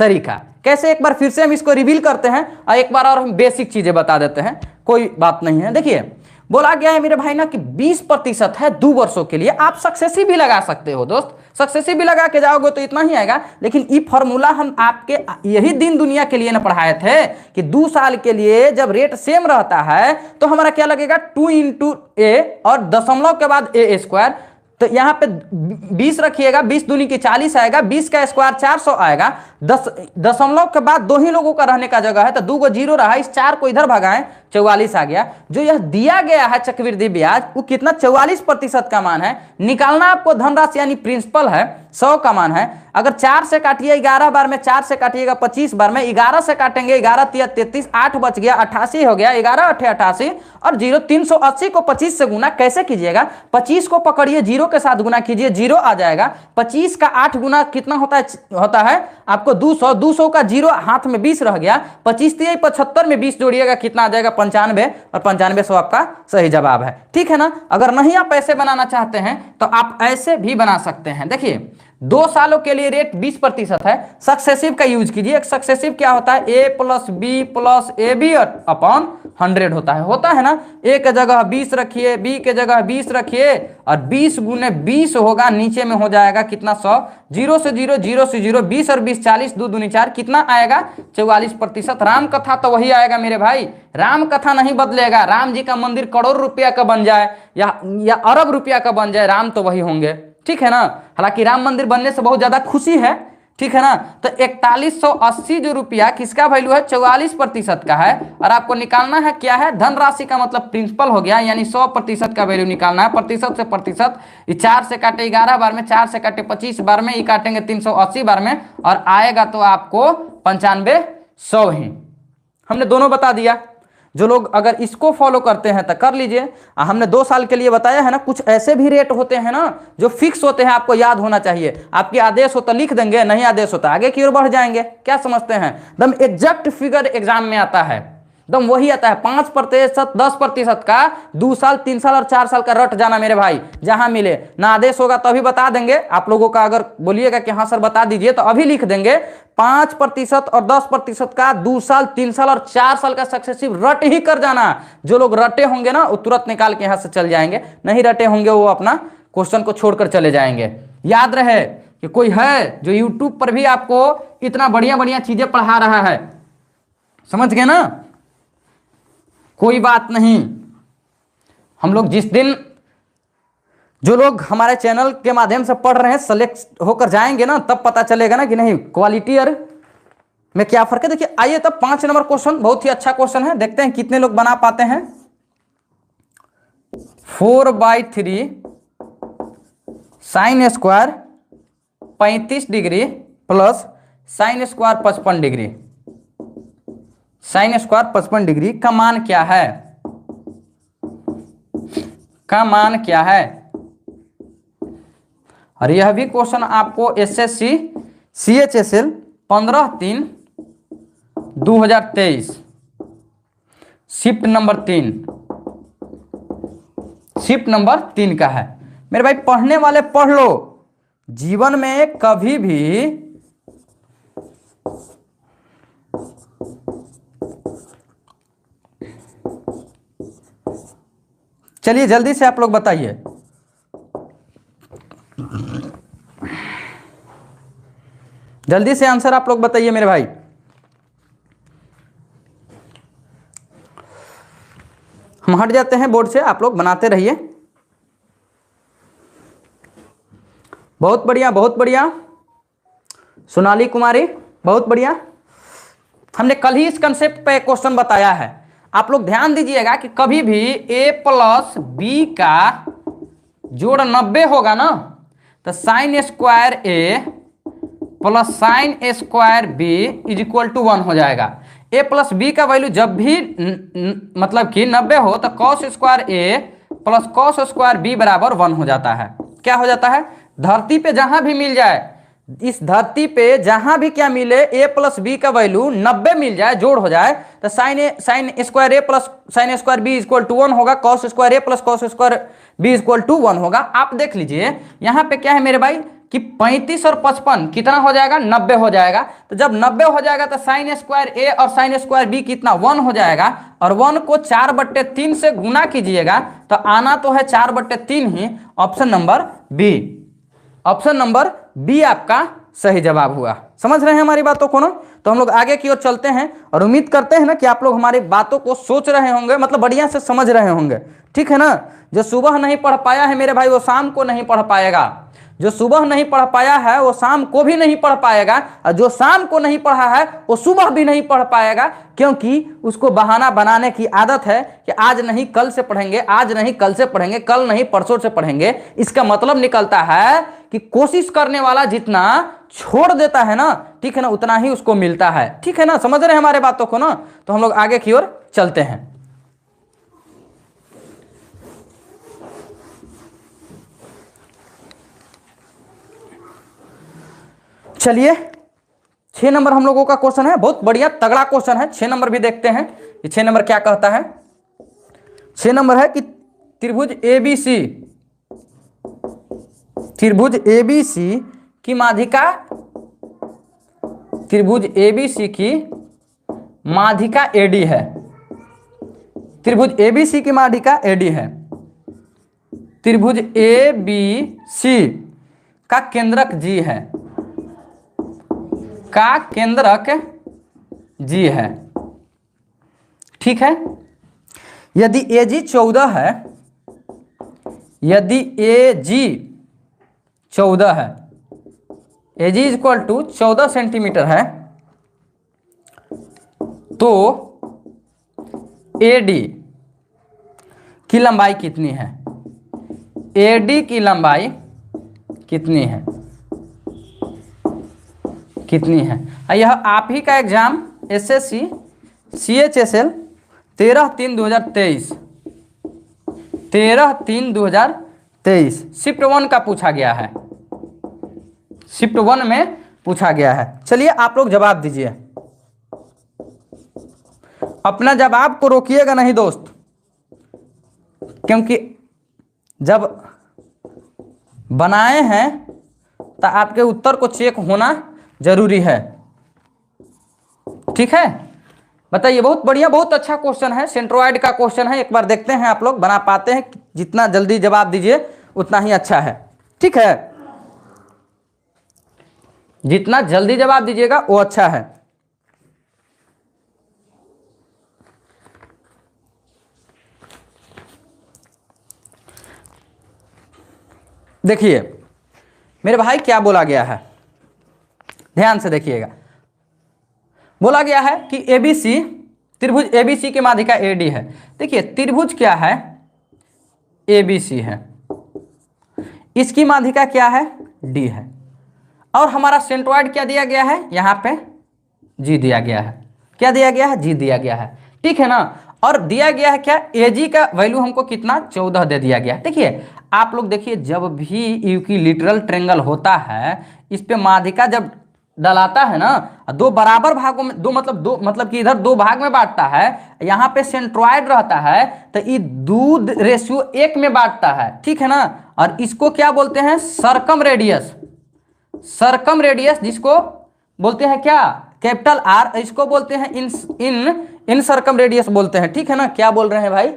तरीका। कैसे? एक बार फिर से हम इसको रिवील करते हैं और एक बार और हम बेसिक चीजें बता देते हैं, कोई बात नहीं है। देखिए बोला गया है मेरे भाई ना कि 20% है 2 वर्षों के लिए। आप सक्सेसिव भी लगा सकते हो दोस्त, सक्सेसिव भी लगा के जाओगे तो इतना ही आएगा। लेकिन ये फॉर्मूला हम आपके यही दिन दुनिया के लिए ना पढ़ाए थे कि 2 साल के लिए जब रेट सेम रहता है तो हमारा क्या लगेगा? 2 × a और दशमलव के बाद a स्क्वायर। तो यहाँ पे 20 रखिएगा, 20 दूनी की 40 आएगा, 20 का स्क्वायर 400 आएगा। दशमलव के बाद 2 ही लोगों का रहने का जगह है तो 2 को 0 रहा, इस 4 को इधर भगाएं, 44 आ गया। जो यह दिया गया है चक्रवृद्धि ब्याज, वो कितना? 44% का मान है। निकालना आपको धनराशि यानी प्रिंसिपल है, 100 का मान है। अगर 4 से काटिए 11 बार में, 4 से काटिएगा 25 बार में, 11 से काटेंगे 11 × 33 8 बच गया, 88 हो गया। 11 × 8 88 और 0। 380 को 25 से गुना कैसे कीजिएगा? 25 को पकड़िए, 0 के साथ गुना कीजिए, 0 आ जाएगा। 25 का 8 गुना कितना होता है आपको? 200। 200 का 0 हाथ में 20 रह गया। 25 × 75 में 20 जोड़िएगा, कितना आ जाएगा? 95। और 9500 आपका सही जवाब है। ठीक है ना। अगर नहीं आप ऐसे बनाना चाहते हैं तो आप ऐसे भी बना सकते हैं। देखिए 2 सालों के लिए रेट 20% है। सक्सेसिव का यूज कीजिए। एक सक्सेसिव क्या होता है? a + b + ab अपॉन 100 होता है ना। a के जगह 20 रखिए, b के जगह 20 रखिए और 20 × 20 होगा, नीचे में हो जाएगा कितना? 100। 0 से 0, 0 से 0, 20 और 20 40, 2 दूनी 4, कितना आएगा? 44%। राम कथा तो वही आएगा मेरे भाई, राम कथा नहीं बदलेगा। राम जी का मंदिर करोड़ रुपया का बन जाए या अरब रुपया का बन जाए, राम तो वही होंगे। ठीक है ना। हालांकि राम मंदिर बनने से बहुत ज्यादा खुशी है, ठीक है ना। तो 4180 जो रुपया किसका वैल्यू है, 44% का है। और आपको निकालना है क्या है, धनराशि का मतलब प्रिंसिपल हो गया, यानी 100% का वैल्यू निकालना है। प्रतिशत से प्रतिशत, 4 से काटे 11 बार में, 4 से काटे 25 बार में, ये काटेंगे 380 बार में, और आएगा तो आपको 9500 ही। हमने दोनों बता दिया। जो लोग अगर इसको फॉलो करते हैं तो कर लीजिए। हमने 2 साल के लिए बताया है ना। कुछ ऐसे भी रेट होते हैं ना जो फिक्स होते हैं, आपको याद होना चाहिए। आपकी आदेश हो तो लिख देंगे, नहीं आदेश होता आगे की ओर बढ़ जाएंगे। क्या समझते हैं, एकदम एग्जैक्ट फिगर एग्जाम में आता है, एकदम वही आता है। 5%, 10% का 2 साल, 3 साल और 4 साल का रट जाना मेरे भाई, जहां मिले ना। आदेश होगा तो अभी बता देंगे आप लोगों का। अगर बोलिएगा कि हाँ सर बता दीजिए, तो अभी लिख देंगे 5% और 10% का 2 साल, 3 साल और 4 साल का सक्सेसिव रट ही कर जाना। जो लोग रटे होंगे ना वो तुरंत निकाल के यहां से चल जाएंगे, नहीं रटे होंगे वो अपना क्वेश्चन को छोड़कर चले जाएंगे। याद रहे कि कोई है जो यूट्यूब पर भी आपको इतना बढ़िया बढ़िया चीजें पढ़ा रहा है, समझ गए ना। कोई बात नहीं, हम लोग जिस दिन जो लोग हमारे चैनल के माध्यम से पढ़ रहे हैं सेलेक्ट होकर जाएंगे ना, तब पता चलेगा ना कि नहीं क्वालिटी और में क्या फर्क है। देखिए आइए तब 5 नंबर क्वेश्चन, बहुत ही अच्छा क्वेश्चन है, देखते हैं कितने लोग बना पाते हैं। 4/3 sine square 35 degree plus sine square 55 degree, sine square 55 degree का मान क्या है, का मान क्या है। और यह भी क्वेश्चन आपको एसएससी CHSL 15/3/2023 शिफ्ट नंबर 3 का है। मेरे भाई पढ़ने वाले पढ़ लो, जीवन में कभी भी चलिए जल्दी से आप लोग बताइए। जल्दी से आंसर आप लोग बताइए मेरे भाई। हम हट जाते हैं बोर्ड से, आप लोग बनाते रहिए। बहुत बढ़िया, बहुत बढ़िया सोनाली कुमारी, बहुत बढ़िया। हमने कल ही इस कंसेप्ट पे क्वेश्चन बताया है। आप लोग ध्यान दीजिएगा कि कभी भी a प्लस बी का जोड़ 90 होगा ना, तो sine square a plus sine square b is equal to 1 हो जाएगा। a प्लस बी का वैल्यू जब भी मतलब कि 90 हो तो cos square a plus cos square b बराबर 1 हो जाता है। क्या हो जाता है, धरती पे जहां भी मिल जाए, इस धरती पे जहां भी क्या मिले, a प्लस बी का वैल्यू 90 मिल जाए, जोड़ हो जाए, तो sine square a plus sine square b equal to 1 होगा, cos square a plus cos square b equal to 1 होगा। आप देख लीजिए यहां पे क्या है मेरे भाई कि 35 और 55 कितना हो जाएगा, 90 हो जाएगा। तो जब 90 हो जाएगा तो साइन स्क्वायर a और साइन स्क्वायर b कितना 1 हो जाएगा, और 1 को 4/3 से गुना कीजिएगा तो आना तो है 4/3 ही। Option number B, option number B आपका सही जवाब हुआ। समझ रहे हैं हमारी बातों को ना। तो हम लोग आगे की ओर चलते हैं और उम्मीद करते हैं ना कि आप लोग हमारी बातों को सोच रहे होंगे, मतलब बढ़िया से समझ रहे होंगे, ठीक है ना। जो सुबह नहीं पढ़ पाया है मेरे भाई वो शाम को नहीं पढ़ पाएगा, जो सुबह नहीं पढ़ पाया है वो शाम को भी नहीं पढ़ पाएगा, और जो शाम को नहीं पढ़ा है वो सुबह भी नहीं पढ़ पाएगा, क्योंकि उसको बहाना बनाने की आदत है कि आज नहीं कल से पढ़ेंगे, आज नहीं कल से पढ़ेंगे, कल नहीं परसों से पढ़ेंगे। इसका मतलब निकलता है कि कोशिश करने वाला जितना छोड़ देता है ना, ठीक है ना, उतना ही उसको मिलता है। ठीक है ना, समझ रहे हैं हमारे बातों को ना। तो हम लोग आगे की ओर चलते हैं। चलिए 6 नंबर हम लोगों का क्वेश्चन है, बहुत बढ़िया तगड़ा क्वेश्चन है। 6 नंबर भी देखते हैं कि 6 नंबर क्या कहता है। 6 नंबर है कि त्रिभुज ABC, त्रिभुज ABC की माध्यिका, त्रिभुज ABC की माध्यिका AD है, त्रिभुज ABC की माध्यिका AD है। त्रिभुज ABC का केंद्रक G है, का केंद्रक G है, ठीक है। यदि AG 14 है, यदि AG 14 है AG इक्वल टू 14 सेंटीमीटर है, तो AD की लंबाई कितनी है? AD की लंबाई कितनी है? कितनी है? यह आप ही का एग्जाम SSC CHSL 13/3/2023 13/3/2023 शिफ्ट 1 का पूछा गया है, शिफ्ट 1 में पूछा गया है। चलिए आप लोग जवाब दीजिए, अपना जवाब को रोकिएगा नहीं दोस्त, क्योंकि जब बनाए हैं तो आपके उत्तर को चेक होना जरूरी है। ठीक है, बताइए। बहुत बढ़िया, बहुत अच्छा क्वेश्चन है, सेंट्रोइड का क्वेश्चन है। एक बार देखते हैं आप लोग बना पाते हैं। जितना जल्दी जवाब दीजिए उतना ही अच्छा है। ठीक है, जितना जल्दी जवाब दीजिएगा वो अच्छा है। देखिए मेरे भाई क्या बोला गया है, ध्यान से देखिएगा। बोला गया है कि ABC त्रिभुज ABC की माध्यिका AD है। देखिए त्रिभुज क्या है? ABC है, इसकी माध्यिका क्या है? D है, और हमारा सेंट्रोइड क्या दिया गया है? यहाँ पे G दिया गया है। क्या दिया गया है? G दिया गया है। ठीक है ना, और दिया गया है क्या? AG का वैल्यू हमको कितना? 14 दे दिया गया है। देखिए आप लोग देखिए, जब भी इक्विलैटरल ट्रायंगल होता है, इस पे माध्यिका जब डलाता है ना, दो बराबर भागों में, दो मतलब कि इधर दो भाग में बांटता है, यहाँ पे सेंट्रोइड रहता है तो ये दूध रेशियो 1 में बांटता है। ठीक है ना, और इसको क्या बोलते हैं? Circum radius. सर्कम रेडियस जिसको बोलते हैं क्या? Capital R। इसको बोलते हैं इन सर्कम रेडियस बोलते हैं। ठीक है ना, क्या बोल रहे हैं भाई?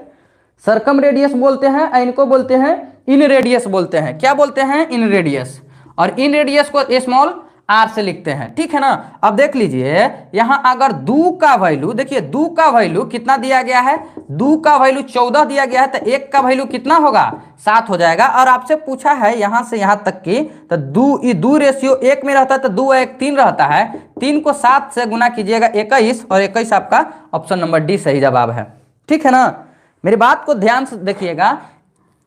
सर्कम रेडियस बोलते हैं, इनको बोलते हैं इन रेडियस बोलते हैं। क्या बोलते हैं? इन रेडियस। और इन रेडियस को स्मॉल r से लिखते हैं। ठीक है ना, अब देख लीजिए यहां अगर दू का वैल्यू, देखिए दू का वैल्यू कितना दिया गया है? दू का वैल्यू 14 दिया गया है, तो 1 का वैल्यू कितना होगा? 7 हो जाएगा। और आपसे पूछा है यहां से यहां तक की, तो दू रेशियो 1 में रहता है, तो 2 1 3 रहता है। 3 को 7 से गुना कीजिएगा 21, और 21 आपका ऑप्शन नंबर डी सही जवाब है। ठीक है ना, मेरी बात को ध्यान से देखिएगा।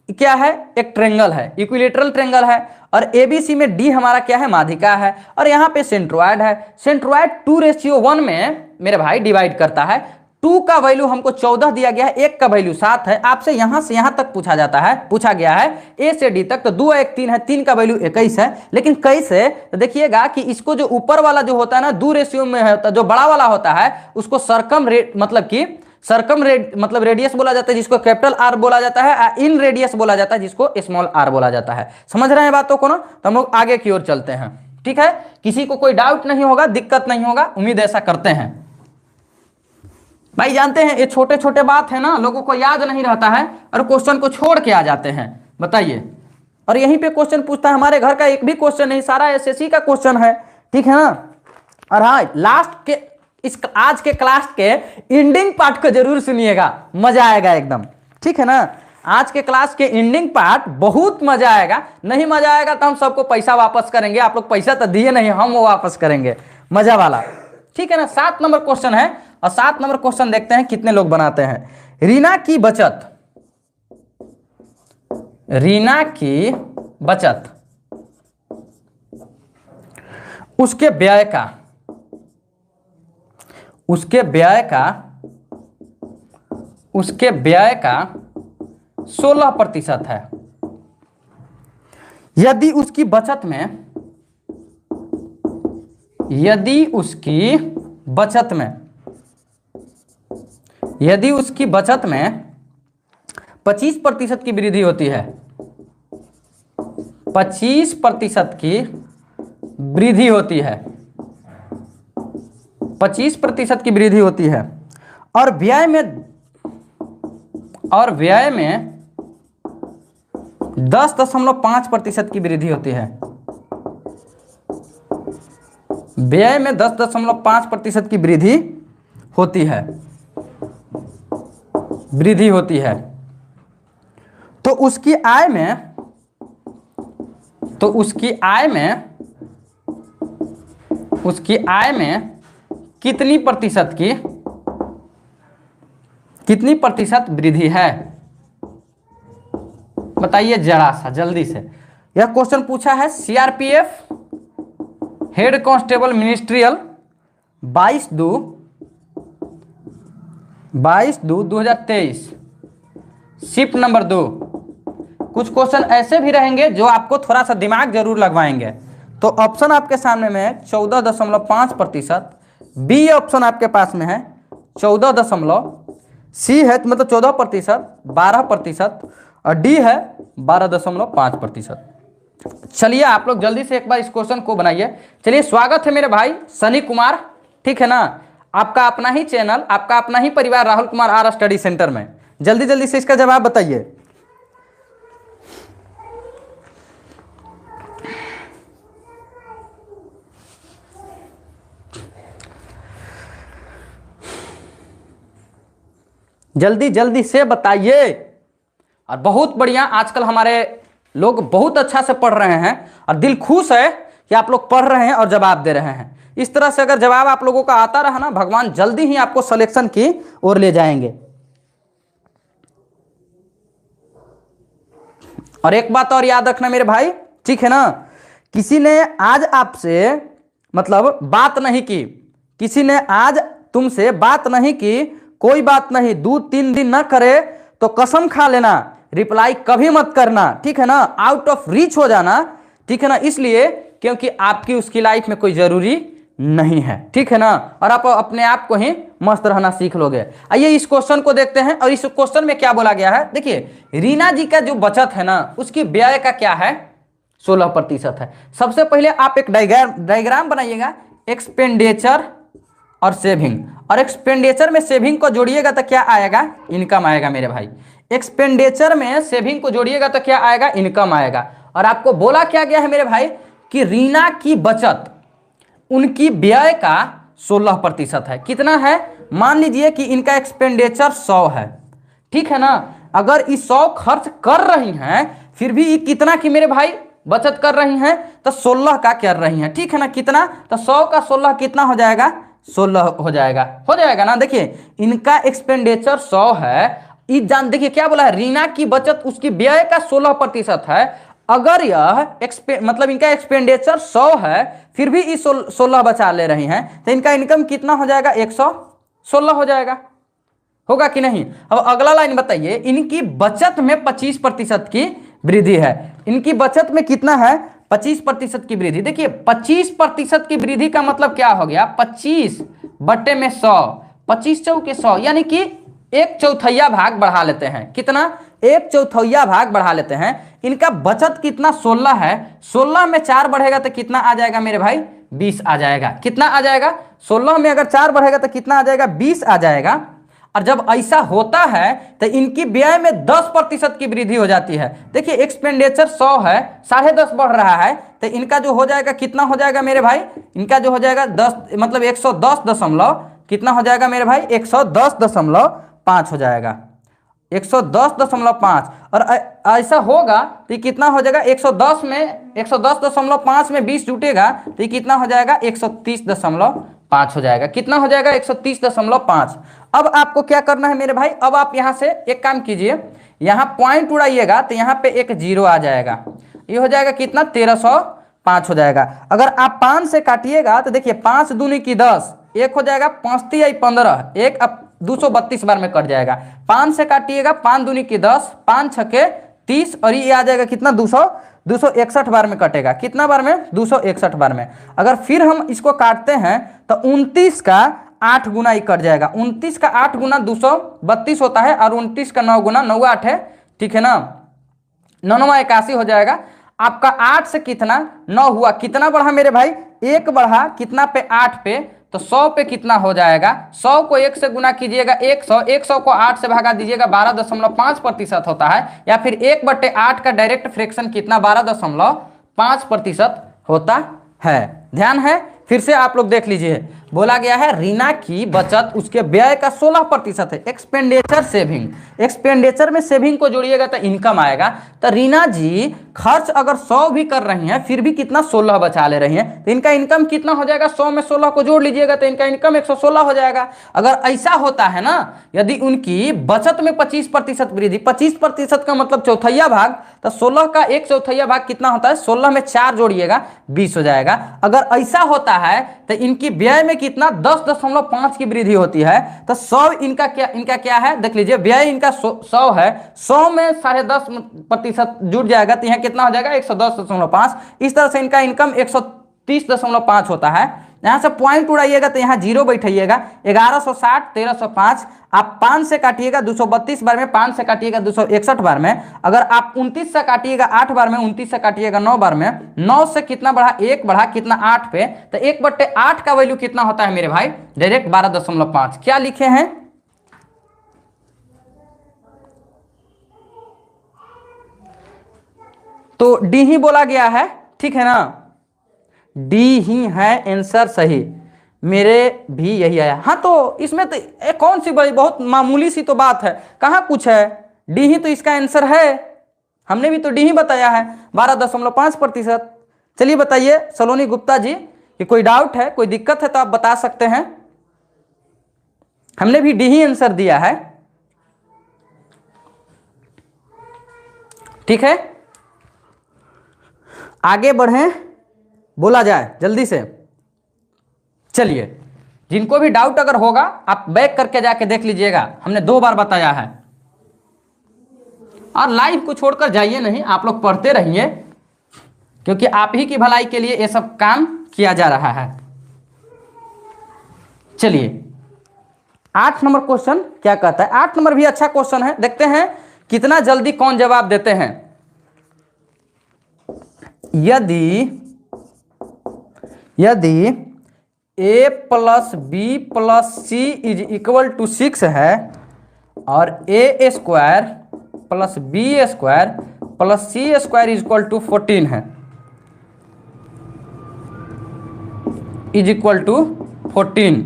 क्या है? एक ट्रायंगल है, इक्विलैटरल ट्रायंगल है, और ABC में D हमारा क्या है? माध्यिका है, और यहाँ पे सेंट्रोइड है। सेंट्रोइड 2:1 में मेरे भाई डिवाइड करता है। 2 का वैल्यू हमको 14 दिया गया है, 1 का वैल्यू 7 है। आपसे यहां से यहां तक पूछा गया है A से D तक, तो 2 1 3 है, 3 का वैल्यू 21 है। लेकिन कैसे? तो देखिएगा कि इसको जो ऊपर वाला जो होता है ना, 2 रेशियो में होता है, जो बड़ा वाला होता है उसको मतलब रेडियस बोला जाता है, जिसको कैपिटल R बोला जाता है। इन रेडियस बोला जाता है, जिसको स्मॉल r बोला जाता है। समझ रहे हैं बातों को ना? तो हम लोग आगे की ओर चलते हैं। ठीक है, किसी को कोई डाउट नहीं होगा, दिक्कत नहीं होगा, उम्मीद ऐसा करते हैं। भाई जानते हैं ये छोटे छोटे बात है ना, लोगों को याद नहीं रहता है और क्वेश्चन को छोड़ के आ जाते हैं। बताइए, और यहीं पे क्वेश्चन पूछता है, हमारे घर का एक भी क्वेश्चन नहीं, सारा SSC का क्वेश्चन है। ठीक है ना, और हाँ लास्ट के आज के क्लास के एंडिंग पार्ट को जरूर सुनिएगा, मजा आएगा एकदम। ठीक है ना, आज के क्लास के एंडिंग पार्ट बहुत मजा आएगा। नहीं मजा आएगा तो हम सबको पैसा वापस करेंगे। आप लोग पैसा तो दिए नहीं, हम वो वापस करेंगे, मजा वाला। ठीक है ना, 7 नंबर क्वेश्चन है, और 7 नंबर क्वेश्चन देखते हैं कितने लोग बनाते हैं। रीना की बचत उसके व्यय का 16% है। यदि उसकी बचत में 25% की वृद्धि होती है, 25% की वृद्धि होती है, 25% की वृद्धि होती है, और व्यय में 10.5% की वृद्धि होती है। व्यय में 10.5% की वृद्धि होती है, तो उसकी आय में उसकी आय में कितनी प्रतिशत वृद्धि है, बताइए जरा सा जल्दी से। यह क्वेश्चन पूछा है CRPF head constable ministerial 22/2/2023 shift number 2। कुछ क्वेश्चन ऐसे भी रहेंगे जो आपको थोड़ा सा दिमाग जरूर लगवाएंगे। तो ऑप्शन आपके सामने में है 14.5%, बी ऑप्शन आपके पास में है 14, सी है मतलब 14%, 12%, और डी है 12.5%। चलिए आप लोग जल्दी से एक बार इस क्वेश्चन को बनाइए। चलिए, स्वागत है मेरे भाई सनी कुमार, ठीक है ना, आपका अपना ही चैनल, आपका अपना ही परिवार Rahul Kumar R study centre में। जल्दी जल्दी से इसका जवाब बताइए। जल्दी जल्दी से बताइए। और बहुत बढ़िया, आजकल हमारे लोग बहुत अच्छा से पढ़ रहे हैं और दिल खुश है कि आप लोग पढ़ रहे हैं और जवाब दे रहे हैं। इस तरह से अगर जवाब आप लोगों का आता रहा ना, भगवान जल्दी ही आपको सिलेक्शन की ओर ले जाएंगे। और एक बात और याद रखना मेरे भाई, ठीक है ना, किसी ने आज आपसे मतलब बात नहीं की, किसी ने आज तुमसे बात नहीं की, कोई बात नहीं, 2-3 दिन ना करे तो कसम खा लेना, रिप्लाई कभी मत करना, ठीक है ना, आउट ऑफ रीच हो जाना, ठीक है ना, इसलिए क्योंकि आपकी उसकी लाइफ में कोई जरूरी नहीं है, ठीक है ना, और आप अपने आप को ही मस्त रहना सीख लोगे। आइए इस क्वेश्चन को देखते हैं। और इस क्वेश्चन में क्या बोला गया है, देखिए रीना जी का जो बचत है ना, उसकी व्यय का क्या है, 16% है। सबसे पहले आप एक डायग्राम बनाइएगा, एक्सपेंडिचर और सेविंग, और एक्सपेंडिचर में सेविंग को जोड़िएगा तो क्या आएगा, इनकम आएगा मेरे भाई। एक्सपेंडिचर में सेविंग को जोड़िएगा तो क्या आएगा, इनकम आएगा। और आपको बोला क्या गया है मेरे भाई कि रीना की बचत उनकी व्यय का 16% है। कितना है, मान लीजिए कि इनका एक्सपेंडिचर 100 है, ठीक है ना, अगर इस 100 खर्च कर रही हैं फिर भी कितना की मेरे भाई बचत कर रही हैं, तो 16 का कर रही हैं, ठीक है ना, कितना, तो 100 का 16 कितना हो जाएगा, 16 हो जाएगा ना। देखिए इनका एक्सपेंडिचर 100 है, देखिए क्या बोला है, रीना की बचत उसकी व्यय का 16% है। अगर यह मतलब इनका एक्सपेंडिचर 100 है फिर भी इस 16 बचा ले रही हैं, तो इनका इनकम कितना हो जाएगा, 116 हो जाएगा, होगा कि नहीं। अब अगला लाइन बताइए, इनकी बचत में 25% की वृद्धि है। इनकी बचत में कितना है, 25% की वृद्धि। देखिए 25% की वृद्धि का मतलब क्या हो गया, 25/100, 25 चौके 100, यानी कि 1/4 भाग बढ़ा लेते हैं। कितना, 1/4 भाग बढ़ा लेते हैं। इनका बचत कितना, 16 है, 16 में 4 बढ़ेगा तो कितना आ जाएगा मेरे भाई, 20 आ जाएगा। कितना आ जाएगा, 16 में अगर 4 बढ़ेगा तो कितना आ जाएगा, 20 आ जाएगा। और जब ऐसा होता है तो इनकी व्यय में 10% की वृद्धि हो जाती है। देखिए एक्सपेंडिचर 100 है, 10.5 बढ़ रहा है, तो इनका जो हो जाएगा कितना हो जाएगा मेरे भाई, इनका जो हो जाएगा 10 मतलब 110 दशमलव कितना हो जाएगा मेरे भाई, 110.5 हो जाएगा, 110.5। और ऐसा होगा तो कितना हो जाएगा, 110 में 110.5 में 20 जुटेगा तो कितना हो जाएगा, 130.5 हो जाएगा। कितना हो जाएगा, 130.5। अब आपको क्या करना है मेरे भाई, अब आप यहां से एक काम कीजिए, यहां पॉइंट उड़ाइएगा तो यहां पे एक 0 आ जाएगा, ये हो जाएगा कितना, 1305 हो जाएगा। अगर आप 5 से काटिएगा तो देखिए 5 दूनी की 10, एक हो जाएगा 5 × 15, एक अब 232 बार में कट जाएगा। 5 से काटिएगा, 5 दूनी की 10, 5 छके 30, और ये आ जाएगा कितना, 261 बार में कटेगा। कितना बार में, 261 बार में। अगर फिर हम इसको काटते हैं तो 29 का 8 गुना ही कट जाएगा। 29 का 8 गुना 232 होता है, और 29 का 9 गुना 9 8 है, ठीक है ना, 9 81 हो जाएगा। आपका 8 से कितना 9 हुआ, कितना बढ़ा मेरे भाई, 1 बढ़ा, कितना पे, 8 पे, तो 100 पे कितना हो जाएगा, 100 को 1 से गुना कीजिएगा 100, 100 को 8 से भागा दीजिएगा 12.5% होता है, या फिर 1/8 का डायरेक्ट फ्रैक्शन कितना, 12.5% होता है। ध्यान है, फिर से आप लोग देख लीजिए, बोला गया है रीना की बचत उसके व्यय का 16% है। एक्सपेंडिचर सेविंग, एक्सपेंडिचर में सेविंग को जोड़िएगा तो इनकम आएगा। तो रीना जी खर्च अगर 100 भी कर रही हैं फिर भी कितना 16 बचा ले रही हैं, तो इनका इनकम कितना हो जाएगा, 100 में 16 को जोड़ लीजिएगा तो इनका इनकम 116 हो जाएगा। अगर ऐसा होता है ना, यदि उनकी बचत में 25% वृद्धि, 25% का मतलब चौथाई भाग, तो 16 का 1/4 भाग कितना होता है, 16 में 4 जोड़िएगा 20 हो जाएगा। अगर ऐसा होता है तो इनकी व्यय में कितना 10.5 की वृद्धि होती है। तो 100 इनका क्या है, देख लीजिए व्यय इनका 100 है, 100 में 10.5% जुड़ जाएगा तो यहाँ कितना हो जाएगा 110.5। इस तरह से इनका इनकम 130.5 होता है। यहां से पॉइंट उड़ाइएगा तो यहाँ जीरो बैठाइएगा, 1160 1305, आप 5 से काटिएगा 232 बार में, 5 से काटिएगा 261 बार में, अगर आप 29 से काटिएगा 8 बार में, 29 से काटिएगा 9 बार में, 9 से कितना बढ़ा, 1 बढ़ा, कितना 8 पे, तो 1/8 का वैल्यू कितना होता है मेरे भाई, डायरेक्ट 12.5। क्या लिखे हैं, तो डी ही बोला गया है, ठीक है ना, डी ही है आंसर सही, मेरे भी यही आया। हाँ तो इसमें तो कौन सी बड़ी बहुत मामूली सी तो बात है, कहाँ कुछ है, डी ही तो इसका आंसर है, हमने भी तो डी ही बताया है 12.5%। चलिए बताइए सलोनी गुप्ता जी कि कोई डाउट है, कोई दिक्कत है तो आप बता सकते हैं, हमने भी डी ही आंसर दिया है, ठीक है। आगे बढ़ें, बोला जाए जल्दी से। चलिए जिनको भी डाउट अगर होगा आप बैक करके जाके देख लीजिएगा, हमने 2 बार बताया है। और लाइव को छोड़कर जाइए नहीं, आप लोग पढ़ते रहिए, क्योंकि आप ही की भलाई के लिए ये सब काम किया जा रहा है। चलिए 8 नंबर क्वेश्चन क्या कहता है, 8 नंबर भी अच्छा क्वेश्चन है, देखते हैं कितना जल्दी कौन जवाब देते हैं। यदि a + b + c = 6 है और a² + b² + c² = 14 है, =14,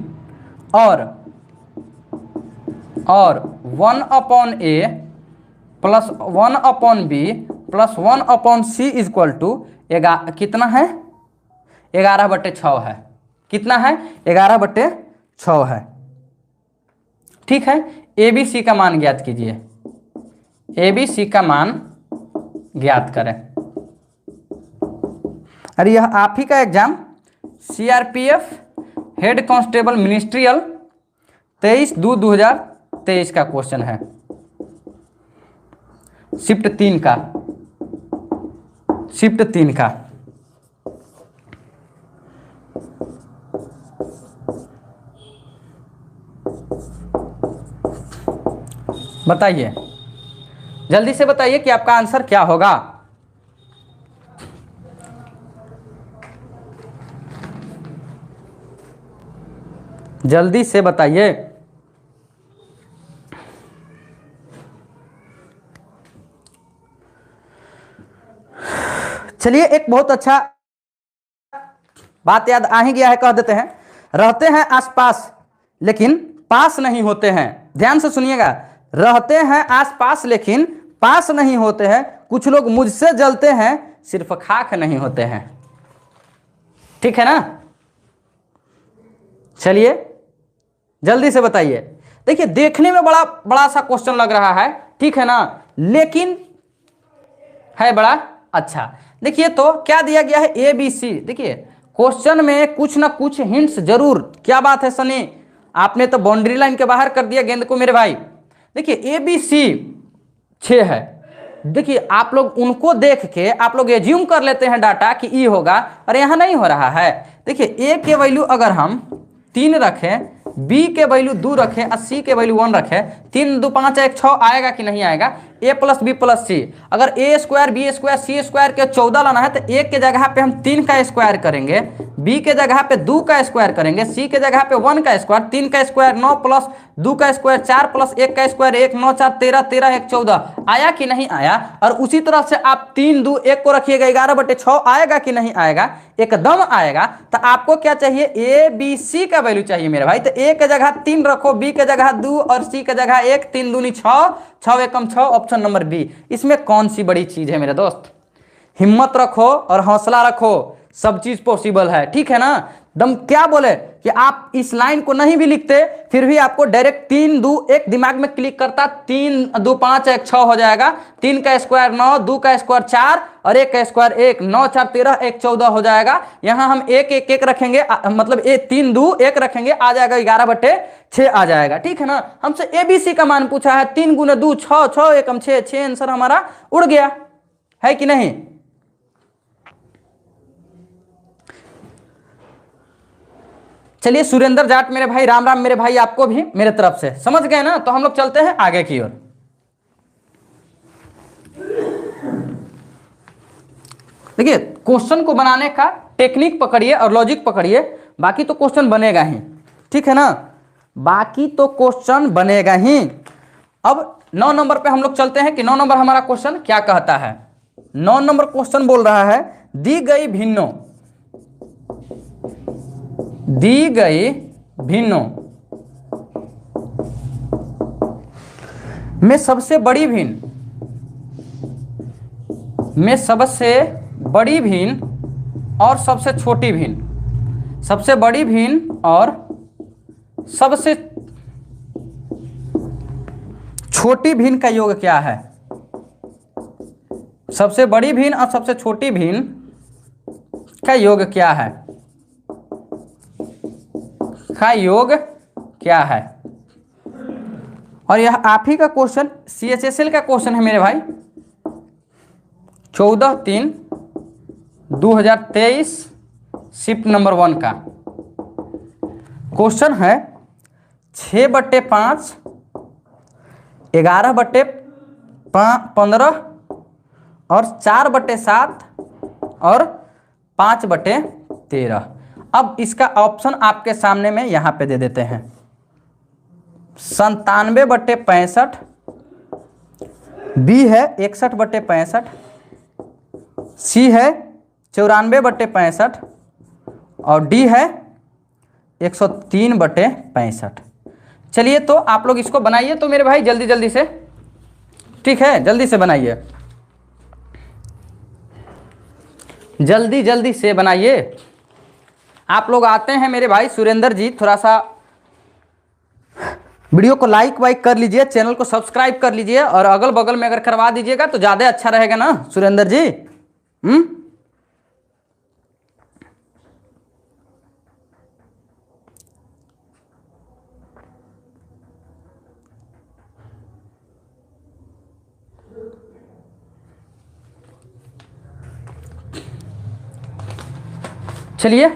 और 1/a + 1/b + 1/c कितना है, 11/6 है, कितना है 11/6 है, ठीक है। ABC का मान ज्ञात कीजिए, ABC का मान ज्ञात करें। अरे यह आप ही का exam CRPF head constable ministerial 23/2/2023 का क्वेश्चन है, शिफ्ट 3 का। बताइए जल्दी से बताइए कि आपका आंसर क्या होगा। जल्दी से बताइए। चलिए एक बहुत अच्छा बात याद आ ही गया है, कह देते हैं। रहते हैं आसपास लेकिन पास नहीं होते हैं, ध्यान से सुनिएगा, रहते हैं आसपास लेकिन पास नहीं होते हैं, कुछ लोग मुझसे जलते हैं सिर्फ खाक नहीं होते हैं, ठीक है ना। चलिए जल्दी से बताइए। देखिए देखने में बड़ा सा क्वेश्चन लग रहा है, ठीक है ना, लेकिन है बड़ा अच्छा। देखिए तो क्या दिया गया है, ABC। देखिए क्वेश्चन में कुछ ना कुछ हिंट्स जरूर, क्या बात है सनी, आपने तो बाउंड्री लाइन के बाहर कर दिया गेंद को मेरे भाई। देखिए ABC 6 है, देखिए आप लोग उनको देख के आप लोग एज्यूम कर लेते हैं डाटा कि ई होगा, और यहां नहीं हो रहा है। देखिए A के वैल्यू अगर हम 3 रखें, B के वैल्यू 2 रखें और C के वैल्यू 1 रखें, 3 2 5 1 6 आएगा कि नहीं आएगा, A + B + C। अगर A² B² C² के 14 लाना है तो A के जगह पे हम 3 का स्क्वायर करेंगे, B के जगह पे 2 का स्क्वायर करेंगे, C के जगह पे 1 का स्क्वायर, 3 का स्क्वायर 9 + 2 का स्क्वायर 4 प्लस 1 का स्क्वायर 1, 9 4 13, 13 1 14, आया कि नहीं आया। और उसी तरह से आप 3 2 1 को रखिएगा, 11/6 आएगा कि नहीं आएगा, एकदम आएगा। तो आपको क्या चाहिए, ए बी सी का वैल्यू चाहिए मेरे भाई। तो ए के जगह 3 रखो, बी के जगह 2 और सी के जगह 1, 3 दूनी 6, 6 एकम 6, ऑप्शन नंबर बी। इसमें कौन सी बड़ी चीज है मेरे दोस्त, हिम्मत रखो और हौसला रखो, सब चीज पॉसिबल है, ठीक है ना। दम क्या बोले कि आप इस लाइन को नहीं भी लिखते फिर भी आपको डायरेक्ट 3 2 1 दिमाग में क्लिक करता, 3 2 5 1 6 हो जाएगा, 3 का स्क्वायर 9, 2 का स्क्वायर 4 और 1 का स्क्वायर 1, 9 4 13 1 14 हो जाएगा। यहां हम 1 1 1 रखेंगे, मतलब 3 2 1 रखेंगे, आ जाएगा 11/6 आ जाएगा, ठीक है ना। हमसे एबीसी का मान पूछा है, 3 गुने 2 6, 6 एकम 6, 6 आंसर हमारा उड़ गया है कि नहीं। चलिए सुरेंद्र जाट मेरे भाई, राम राम मेरे भाई, आपको भी मेरे तरफ से, समझ गए ना। तो हम लोग चलते हैं आगे की ओर। देखिए क्वेश्चन को बनाने का टेक्निक पकड़िए और लॉजिक पकड़िए, बाकी तो क्वेश्चन बनेगा ही, ठीक है ना, बाकी तो क्वेश्चन बनेगा ही। अब 9 नंबर पे हम लोग चलते हैं कि 9 नंबर हमारा क्वेश्चन क्या कहता है। 9 नंबर क्वेश्चन बोल रहा है, दी गई भिन्नों में सबसे बड़ी भिन्न और सबसे छोटी भिन्न, सबसे बड़ी भिन्न और सबसे छोटी भिन्न का योग क्या है। सबसे बड़ी भिन्न और सबसे छोटी भिन्न का योग क्या है, योग क्या है। और यह आप ही का क्वेश्चन CHSL का क्वेश्चन है मेरे भाई, 14/3/2023 शिफ्ट नंबर 1 का क्वेश्चन है। 6/5, 11/15 और 4/7 और 5/13। अब इसका ऑप्शन आपके सामने में यहां पे दे देते हैं, 97/65, बी है 61/65, सी है 94/65 और डी है 103/65। चलिए तो आप लोग इसको बनाइए तो मेरे भाई जल्दी जल्दी से, ठीक है, जल्दी से बनाइए, जल्दी जल्दी से बनाइए। आप लोग आते हैं मेरे भाई सुरेंद्र जी, थोड़ा सा वीडियो को लाइक वाइक कर लीजिए, चैनल को सब्सक्राइब कर लीजिए और अगल बगल में अगर करवा दीजिएगा तो ज्यादा अच्छा रहेगा ना सुरेंद्र जी। चलिए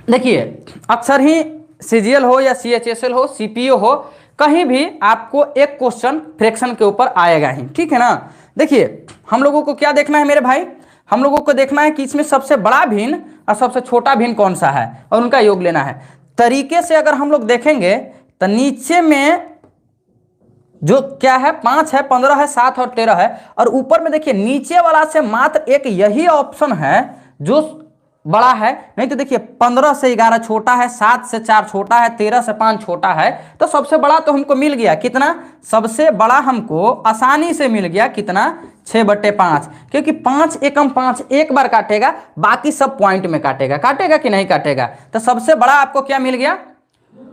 देखिए, अक्सर ही CGL हो या CHSL हो, CPO हो, कहीं भी आपको एक क्वेश्चन फ्रैक्शन के ऊपर आएगा ही, ठीक है ना। देखिए हम लोगों को क्या देखना है मेरे भाई, हम लोगों को देखना है कि इसमें सबसे बड़ा भिन्न और सबसे छोटा भिन्न कौन सा है और उनका योग लेना है। तरीके से अगर हम लोग देखेंगे तो नीचे में जो क्या है 5 है, 15 है, 7 और 13 है, और ऊपर में देखिए नीचे वाला से मात्र एक यही ऑप्शन है जो बड़ा है। नहीं तो देखिए 15 से 11 छोटा है, 7 से 4 छोटा है, 13 से 5 छोटा है। तो सबसे बड़ा तो हमको मिल गया कितना, सबसे बड़ा हमको आसानी से मिल गया कितना, 6/5, क्योंकि 5 एकम 5 एक बार काटेगा, बाकी सब पॉइंट में काटेगा, काटेगा कि नहीं काटेगा। तो सबसे बड़ा आपको क्या मिल गया,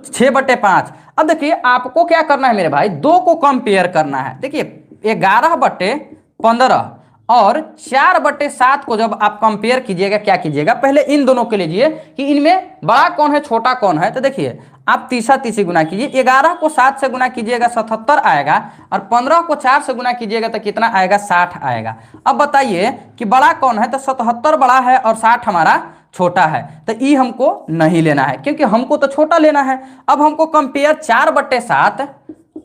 6/5। अब देखिए आपको क्या करना है मेरे भाई, 2 को कंपेयर करना है। देखिए 11/15 और 4/7 को जब आप कंपेयर कीजिएगा, क्या कीजिएगा, पहले इन दोनों के लीजिए कि इनमें बड़ा कौन है छोटा कौन है। तो देखिए आप तीसरा तीसरी गुना कीजिए, 11 को 7 से गुना कीजिएगा 77 आएगा, और 15 को 4 से गुना कीजिएगा तो कितना आएगा, 60 आएगा। अब बताइए कि बड़ा कौन है, तो 77 बड़ा है और 60 हमारा छोटा है। तो ई हमको नहीं लेना है क्योंकि हमको तो छोटा लेना है। अब हमको कंपेयर 4/7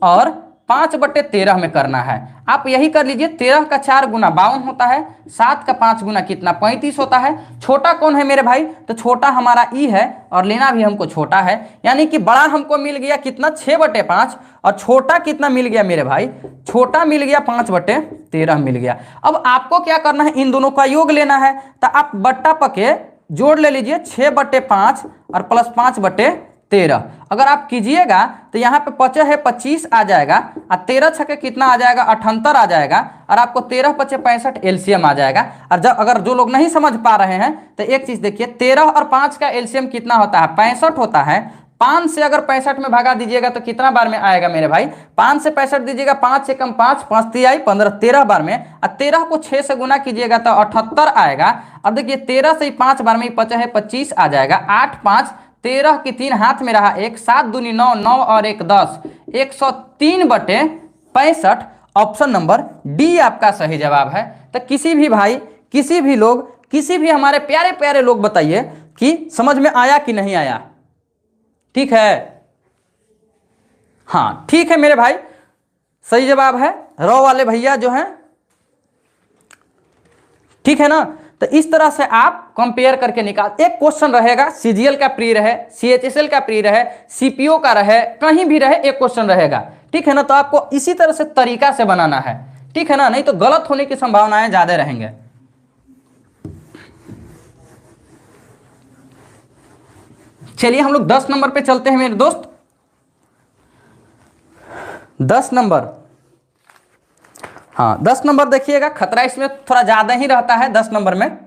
और 5/13 में करना है। आप यही कर लीजिए, 13 का 4 गुना 52 होता है, 7 का 5 गुना कितना 35 होता है। छोटा कौन है मेरे भाई, तो छोटा हमारा ई है और लेना भी हमको छोटा है, यानी कि बड़ा हमको मिल गया कितना 6/5 और छोटा कितना मिल गया मेरे भाई, छोटा मिल गया 5/13 मिल गया। अब आपको क्या करना है, इन दोनों का योग लेना है, तो आप बट्टा पके जोड़ ले लीजिए 6/5 और प्लस 5/13। अगर आप कीजिएगा तो यहाँ पे 5 है 25 आ जाएगा और 13 छके कितना आ जाएगा 78 आ जाएगा और आपको 13×5 = 65 एलसीएम आ जाएगा। और जब अगर जो लोग नहीं समझ पा रहे हैं तो एक चीज देखिए, 13 और 5 का एलसीएम कितना होता है 65 होता है। 5 से अगर 65 में भागा दीजिएगा तो कितना बार में आएगा मेरे भाई, 5 से 65 दीजिएगा, 5 से कम 5, 5 3 आई 15, 13 बार में, और 13 को 6 से गुना कीजिएगा तो 78 आएगा। अब देखिए 13 से 5 बार में 5 है 25 आ जाएगा, 8 5 13 की 3 हाथ में रहा 1, 7 दूनी 9, 9 और 1 10, 103/65। ऑप्शन नंबर डी आपका सही जवाब है। तो किसी भी भाई, किसी भी लोग, किसी भी हमारे प्यारे प्यारे लोग बताइए कि समझ में आया कि नहीं आया। ठीक है, हाँ ठीक है मेरे भाई, सही जवाब है। रॉ वाले भैया जो हैं, ठीक है ना। तो इस तरह से आप कंपेयर करके निकाल, एक क्वेश्चन रहेगा, सीजीएल का प्री रहे, सीएचएसएल का प्री रहे, सीपीओ का रहे, कहीं भी रहे एक क्वेश्चन रहेगा, ठीक है ना। तो आपको इसी तरह से तरीका से बनाना है, ठीक है ना, नहीं तो गलत होने की संभावनाएं ज्यादा रहेंगे। चलिए हम लोग 10 नंबर पे चलते हैं मेरे दोस्त। 10 नंबर, हाँ 10 नंबर देखिएगा, खतरा इसमें थोड़ा ज्यादा ही रहता है 10 नंबर में।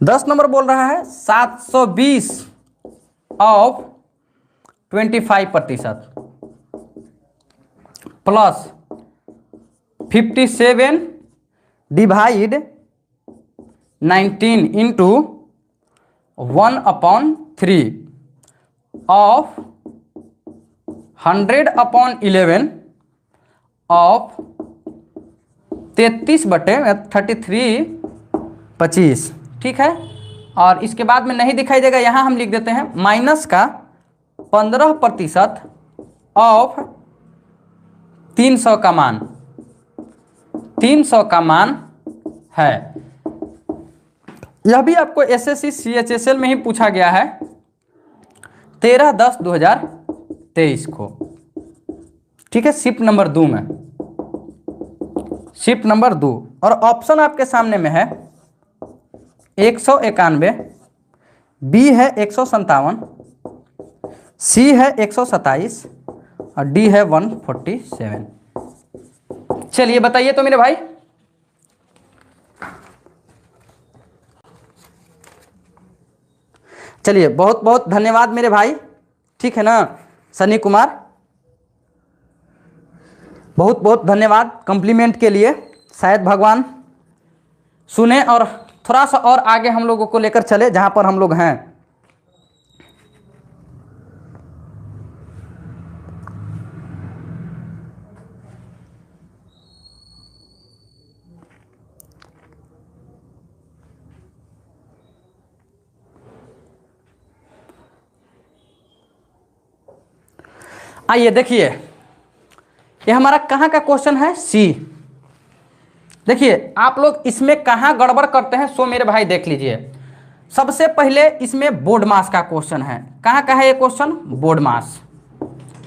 10 नंबर बोल रहा है 720 of 25% plus 57 divide 19 into 1/3 of 100/11 of 33/33 ठीक है। और इसके बाद में नहीं दिखाई देगा, यहां हम लिख देते हैं माइनस का 15% ऑफ 300 का मान, 300 का मान है। यह भी आपको एसएससी सीएचएसएल में ही पूछा गया है 13/10/2023 को, ठीक है, शिफ्ट नंबर 2 में, शिफ्ट नंबर 2। और ऑप्शन आपके सामने में है 191, बी है 157, सी है 127 और डी है 147। चलिए बताइए तो मेरे भाई। चलिए बहुत बहुत धन्यवाद मेरे भाई, ठीक है ना, सनी कुमार, बहुत बहुत धन्यवाद कॉम्प्लीमेंट के लिए। शायद भगवान सुने और थोड़ा सा और आगे हम लोगों को लेकर चले जहां पर हम लोग हैं। आइए देखिए, ये हमारा कहाँ का क्वेश्चन है, सी। देखिए आप लोग इसमें कहाँ गड़बड़ करते हैं सो मेरे भाई देख लीजिए। सबसे पहले इसमें बोर्ड मास का क्वेश्चन है। कहाँ का है ये क्वेश्चन, बोर्ड मास।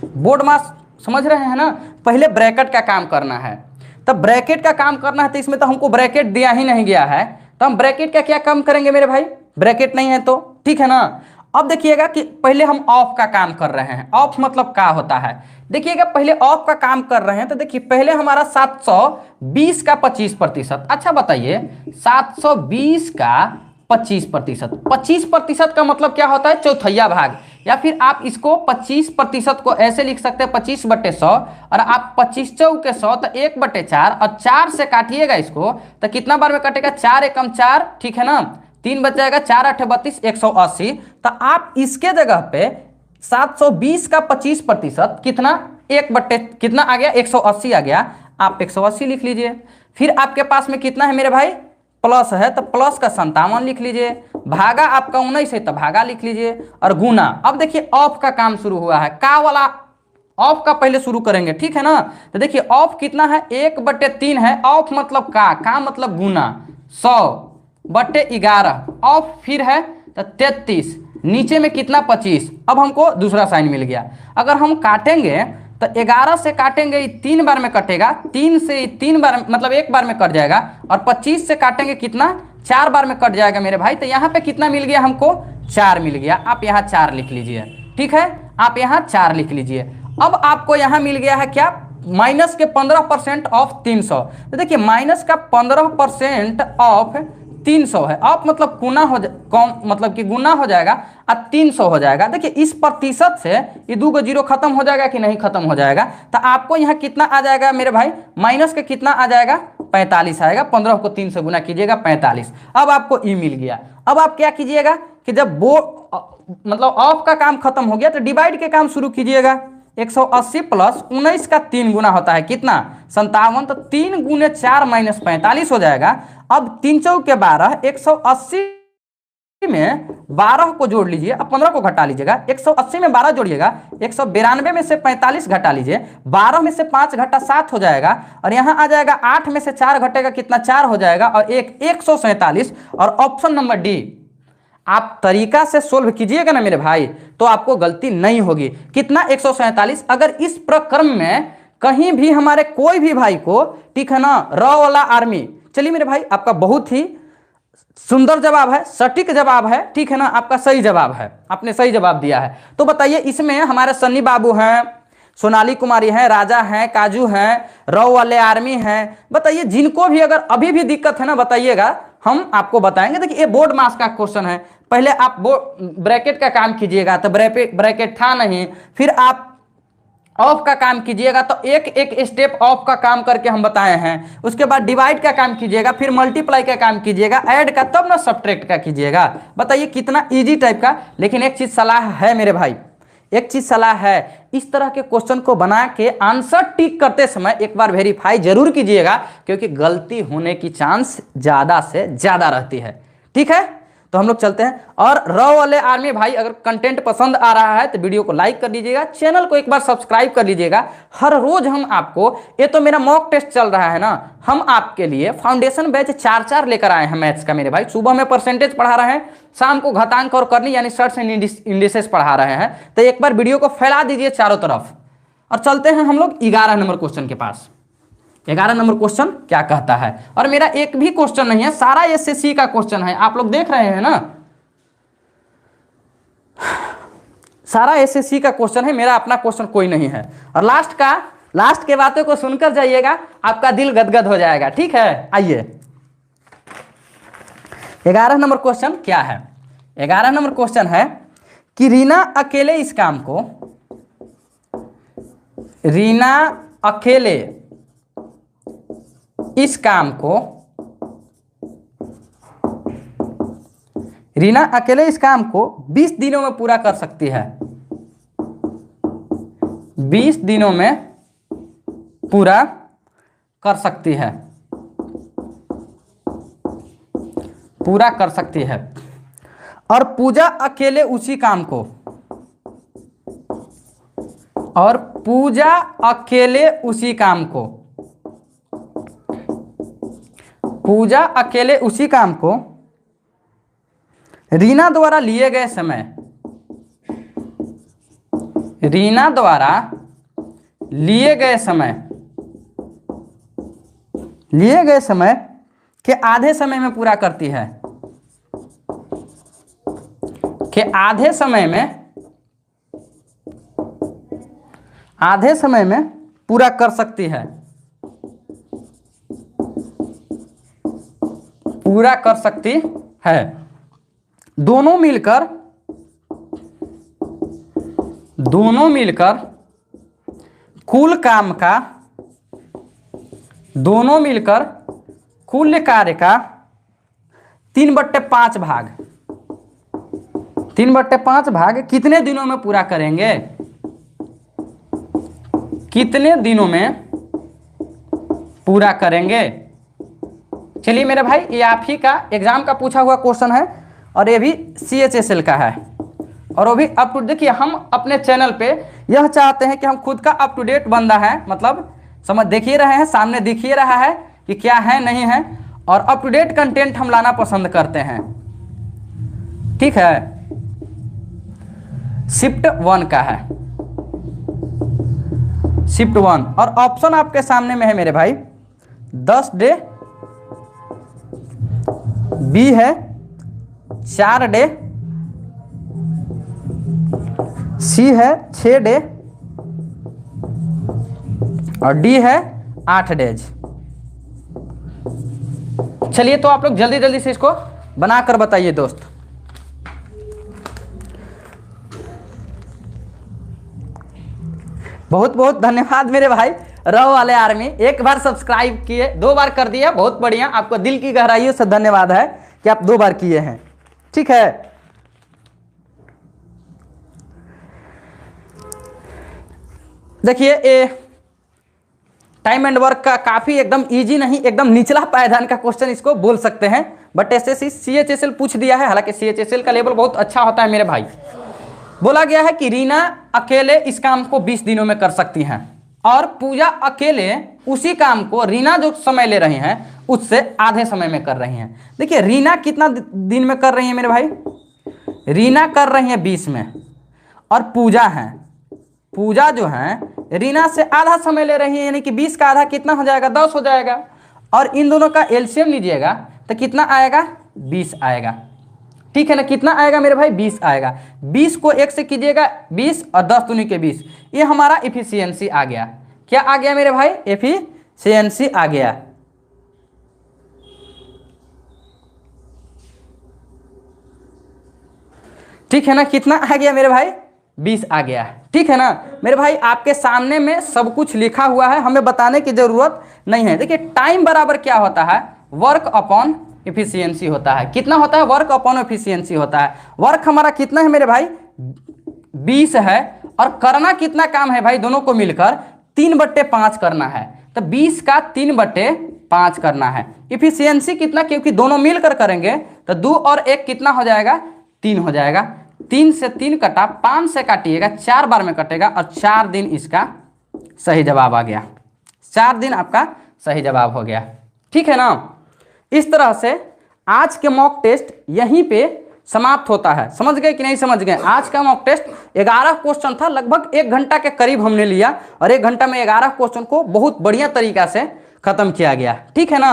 बोर्ड मास समझ रहे हैं ना, पहले ब्रैकेट का काम करना है। तब ब्रैकेट का काम करना है तो इसमें तो हमको ब्रैकेट दिया ही नहीं गया है, तो हम ब्रैकेट का क्या काम करेंगे मेरे भाई, ब्रैकेट नहीं है तो, ठीक है ना। अब देखिएगा कि पहले हम ऑफ का काम कर रहे हैं। ऑफ मतलब क्या होता है, देखिएगा पहले ऑफ का काम कर रहे हैं तो देखिए पहले हमारा 720 का 25%। अच्छा बताइए 720 का 25%, 25% का मतलब क्या होता है, चौथाई भाग, या फिर आप इसको 25% को ऐसे लिख सकते हैं 25/100, और आप 25 चौके 100 तो 1/4, और 4 से काटिएगा इसको तो कितना बार में कटेगा, 4 एकम 4, ठीक है ना, 3 बच जाएगा, 4 8 32, 180। तो आप इसके जगह पे 720 का 25% कितना, कितना आ गया, 180 आ गया, आप 180 लिख लीजिए। फिर आपके पास में कितना है मेरे भाई, प्लस है तो प्लस का 57 लिख लीजिए, भागा आपका 19 है तो भागा लिख लीजिए, और गुना। अब देखिए ऑफ का काम शुरू हुआ है, का वाला ऑफ का पहले शुरू करेंगे, ठीक है ना। तो देखिए ऑफ कितना है, 1/3 है। ऑफ मतलब का मतलब गुना, 100/11 ऑफ फिर है तो 33, नीचे में कितना 25। अब हमको दूसरा साइन मिल गया। अगर हम काटेंगे तो 11 से काटेंगे, 3 बार में कटेगा, 3 से 3 बार मतलब 1 बार में कट जाएगा, और 25 से काटेंगे कितना, 4 बार में कट जाएगा मेरे भाई। तो यहाँ पे कितना मिल गया हमको, 4 मिल गया। आप यहाँ 4 लिख लीजिए, ठीक है, आप यहाँ 4 लिख लीजिए। अब आपको यहाँ मिल गया है क्या, माइनस के 15% ऑफ 300। तो देखिए माइनस का 15% ऑफ 300 है। ऑफ मतलब गुना हो कौन मतलब कि गुना हो जाएगा और 300 हो जाएगा। देखिए इस प्रतिशत से ये 2 जीरो खत्म हो जाएगा कि नहीं खत्म हो जाएगा। तो आपको यहाँ कितना आ जाएगा मेरे भाई, माइनस का कितना आ जाएगा, 45 आएगा। 15 को 3 से गुना कीजिएगा, 45। अब आपको ई मिल गया। अब आप क्या कीजिएगा कि जब मतलब ऑफ का काम खत्म हो गया तो डिवाइड के काम शुरू कीजिएगा। 180 प्लस 19 का 3 गुना होता है कितना, 57। तो 3 गुने 4 माइनस 45 हो जाएगा। अब 3 चौके 12, 180 में 12 को जोड़ लीजिए, अब 15 को घटा लीजिएगा। 180 में 12 जोड़िएगा, 192 में से 45 घटा लीजिए, 12 में से 5 घटा 7 हो जाएगा, और यहाँ आ जाएगा 8 में से 4 घटेगा कितना, 4 हो जाएगा, और 147। और ऑप्शन नंबर डी आप तरीका से सोल्व कीजिएगा ना मेरे भाई, तो आपको गलती नहीं होगी। कितना, 147। अगर इस प्रक्रम में कहीं भी हमारे कोई भी भाई को, ठीक है ना, रॉ वाला आर्मी, चलिए मेरे भाई आपका बहुत ही सुंदर जवाब है, सटीक जवाब है, ठीक है ना, आपका सही जवाब है, आपने सही जवाब दिया है। तो बताइए इसमें हमारे सन्नी बाबू हैं, सोनाली कुमारी हैं, राजा हैं, काजू हैं, रॉ वाले आर्मी हैं। बताइए जिनको भी अगर अभी भी दिक्कत है ना बताइएगा, हम आपको बताएंगे। देखिए ये बोर्ड मास का क्वेश्चन है, पहले आप ब्रैकेट का काम कीजिएगा तो ब्रैकेट था नहीं, फिर आप ऑफ का काम कीजिएगा तो एक एक स्टेप ऑफ का काम करके हम बताए हैं। उसके बाद डिवाइड का काम कीजिएगा, फिर मल्टीप्लाई का काम कीजिएगा, ऐड का, तब ना सब्ट्रैक्ट का कीजिएगा। बताइए कितना इजी टाइप का। लेकिन एक चीज सलाह है मेरे भाई, एक चीज सलाह है, इस तरह के क्वेश्चन को बना के आंसर टिक करते समय एक बार वेरीफाई जरूर कीजिएगा, क्योंकि गलती होने की चांस ज्यादा से ज्यादा रहती है। ठीक है, तो हम लोग चलते हैं। और रॉ वाले आर्मी भाई अगर कंटेंट पसंद आ रहा है तो वीडियो को लाइक कर लीजिएगा, चैनल को एक बार सब्सक्राइब कर लीजिएगा। हर रोज हम आपको, ये तो मेरा मॉक टेस्ट चल रहा है ना, हम आपके लिए फाउंडेशन बैच 4 लेकर आए हैं मैथ्स का मेरे भाई। सुबह में परसेंटेज पढ़ा रहे हैं, शाम को घातांक और करनी यानी सर्ट्स एंड इंडिसेस पढ़ा रहे हैं। तो एक बार वीडियो को फैला दीजिए चारों तरफ। और चलते हैं हम लोग 11 नंबर क्वेश्चन के पास। 11 नंबर क्वेश्चन क्या कहता है, और मेरा एक भी क्वेश्चन नहीं है, सारा एसएससी का क्वेश्चन है। आप लोग देख रहे हैं ना, सारा एसएससी का क्वेश्चन है, मेरा अपना क्वेश्चन कोई नहीं है। और लास्ट के बातों को सुनकर जाइएगा, आपका दिल गदगद हो जाएगा। ठीक है, आइए 11 नंबर क्वेश्चन क्या है। 11 नंबर क्वेश्चन है कि रीना अकेले इस काम को, रीना अकेले इस काम को, रीना अकेले इस काम को 20 दिनों में पूरा कर सकती है। 20 दिनों में पूरा कर सकती है, पूरा कर सकती है। और पूजा अकेले उसी काम को, और पूजा अकेले उसी काम को, पूजा अकेले उसी काम को रीना द्वारा लिए गए समय, रीना द्वारा लिए गए समय के आधे समय में पूरा करती है, के आधे समय में पूरा कर सकती है, पूरा कर सकती है। दोनों मिलकर कुल काम का, दोनों मिलकर कुल कार्य का 3/5 भाग, 3/5 भाग कितने दिनों में पूरा करेंगे, कितने दिनों में पूरा करेंगे। चलिए मेरे भाई, ये आप ही का एग्जाम का पूछा हुआ क्वेश्चन है, और ये भी CHSL का है। और वो भी अप टू, देखिए हम अपने चैनल पे यह चाहते हैं कि हम खुद का अप टू डेट बंदा है, मतलब समझ देखिए रहे हैं, सामने दिखिए रहा है कि क्या है नहीं है, और अप टू डेट कंटेंट हम लाना पसंद करते हैं। ठीक है, शिफ्ट 1 का है, शिफ्ट 1, और ऑप्शन आपके सामने में है मेरे भाई 10 डे, बी है 4 डे, सी है 6 डे, और डी है 8 डेज। चलिए तो आप लोग जल्दी जल्दी से इसको बनाकर बताइए दोस्त। बहुत बहुत धन्यवाद मेरे भाई रहो वाले आर्मी, एक बार सब्सक्राइब किए, 2 बार कर दिया, बहुत बढ़िया, आपको दिल की गहराइयों से धन्यवाद है कि आप 2 बार किए हैं। ठीक है, देखिए ये टाइम एंड वर्क का काफी एकदम इजी नहीं, एकदम निचला पायदान का क्वेश्चन इसको बोल सकते हैं, बट एसएससी सीएचएसएल पूछ दिया है। हालांकि सीएचएसएल का लेवल बहुत अच्छा होता है मेरे भाई। बोला गया है कि रीना अकेले इस काम को 20 दिनों में कर सकती हैं, और पूजा अकेले उसी काम को रीना जो समय ले रही हैं उससे आधे समय में कर रही हैं। देखिए रीना कितना दिन में कर रही है मेरे भाई, रीना कर रही है 20 में, और पूजा है, पूजा जो है रीना से आधा समय ले रही है, यानी कि 20 का आधा कितना हो जाएगा, 10 हो जाएगा, और इन दोनों का एलसीएम लीजिएगा तो कितना आएगा, 20 आएगा। ठीक है ना, कितना आएगा मेरे भाई, 20 आएगा। 20 को 1 से कीजिएगा 20, और 10 दूनी के 20, ये हमारा एफिशिएंसी आ गया। क्या आ गया मेरे भाई, एफिशिएंसी आ गया। ठीक है ना, कितना आ गया मेरे भाई, 20 आ गया। ठीक है ना मेरे भाई, आपके सामने में सब कुछ लिखा हुआ है, हमें बताने की जरूरत नहीं है। देखिए टाइम बराबर क्या होता है, वर्क अपॉन एफिशिएंसी होता है। कितना होता है, वर्क अपॉन एफिशिएंसी होता है। वर्क हमारा कितना है मेरे भाई, 20 है, और करना कितना काम है भाई, दोनों को मिलकर 3/5 करना है, तो 20 का 3/5 करना है। एफिशिएंसी कितना, क्योंकि दोनों मिलकर करेंगे तो 2 और 1 कितना हो जाएगा, 3 हो जाएगा। 3 से 3 कटा, 5 से काटिएगा, 4 बार में कटेगा, और 4 दिन इसका सही जवाब आ गया। 4 दिन आपका सही जवाब हो गया। ठीक है ना, इस तरह से आज के मॉक टेस्ट यहीं पे समाप्त होता है। समझ गए कि नहीं समझ गए, आज का मॉक टेस्ट 11 क्वेश्चन था, लगभग 1 घंटा के करीब हमने लिया, और 1 घंटा में 11 क्वेश्चन को बहुत बढ़िया तरीका से खत्म किया गया। ठीक है ना,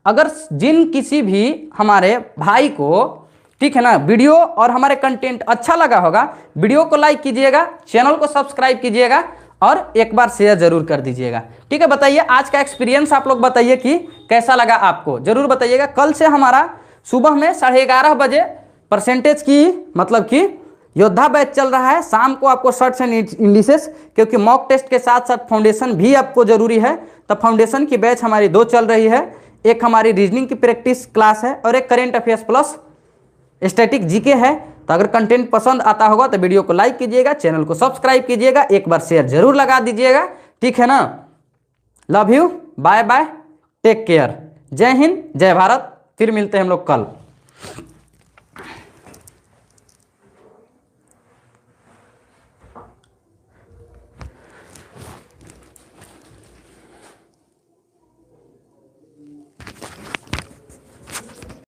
अगर जिन किसी भी हमारे भाई को, ठीक है ना, वीडियो और हमारे कंटेंट अच्छा लगा होगा, वीडियो को लाइक कीजिएगा, चैनल को सब्सक्राइब कीजिएगा, और एक बार शेयर जरूर कर दीजिएगा। ठीक है, बताइए आज का एक्सपीरियंस आप लोग बताइए कि कैसा लगा आपको, जरूर बताइएगा। कल से हमारा सुबह में 11:30 बजे परसेंटेज की, मतलब कि योद्धा बैच चल रहा है। शाम को आपको सर्च एंड इंडिसेस, क्योंकि मॉक टेस्ट के साथ साथ फाउंडेशन भी आपको जरूरी है, तो फाउंडेशन की बैच हमारी 2 चल रही है। एक हमारी रीजनिंग की प्रैक्टिस क्लास है, और एक current affairs plus static GK है। तो अगर कंटेंट पसंद आता होगा तो वीडियो को लाइक कीजिएगा, चैनल को सब्सक्राइब कीजिएगा, एक बार शेयर जरूर लगा दीजिएगा। ठीक है ना, love you, bye bye, take care, जय हिंद, जय भारत। फिर मिलते हैं हम लोग कल।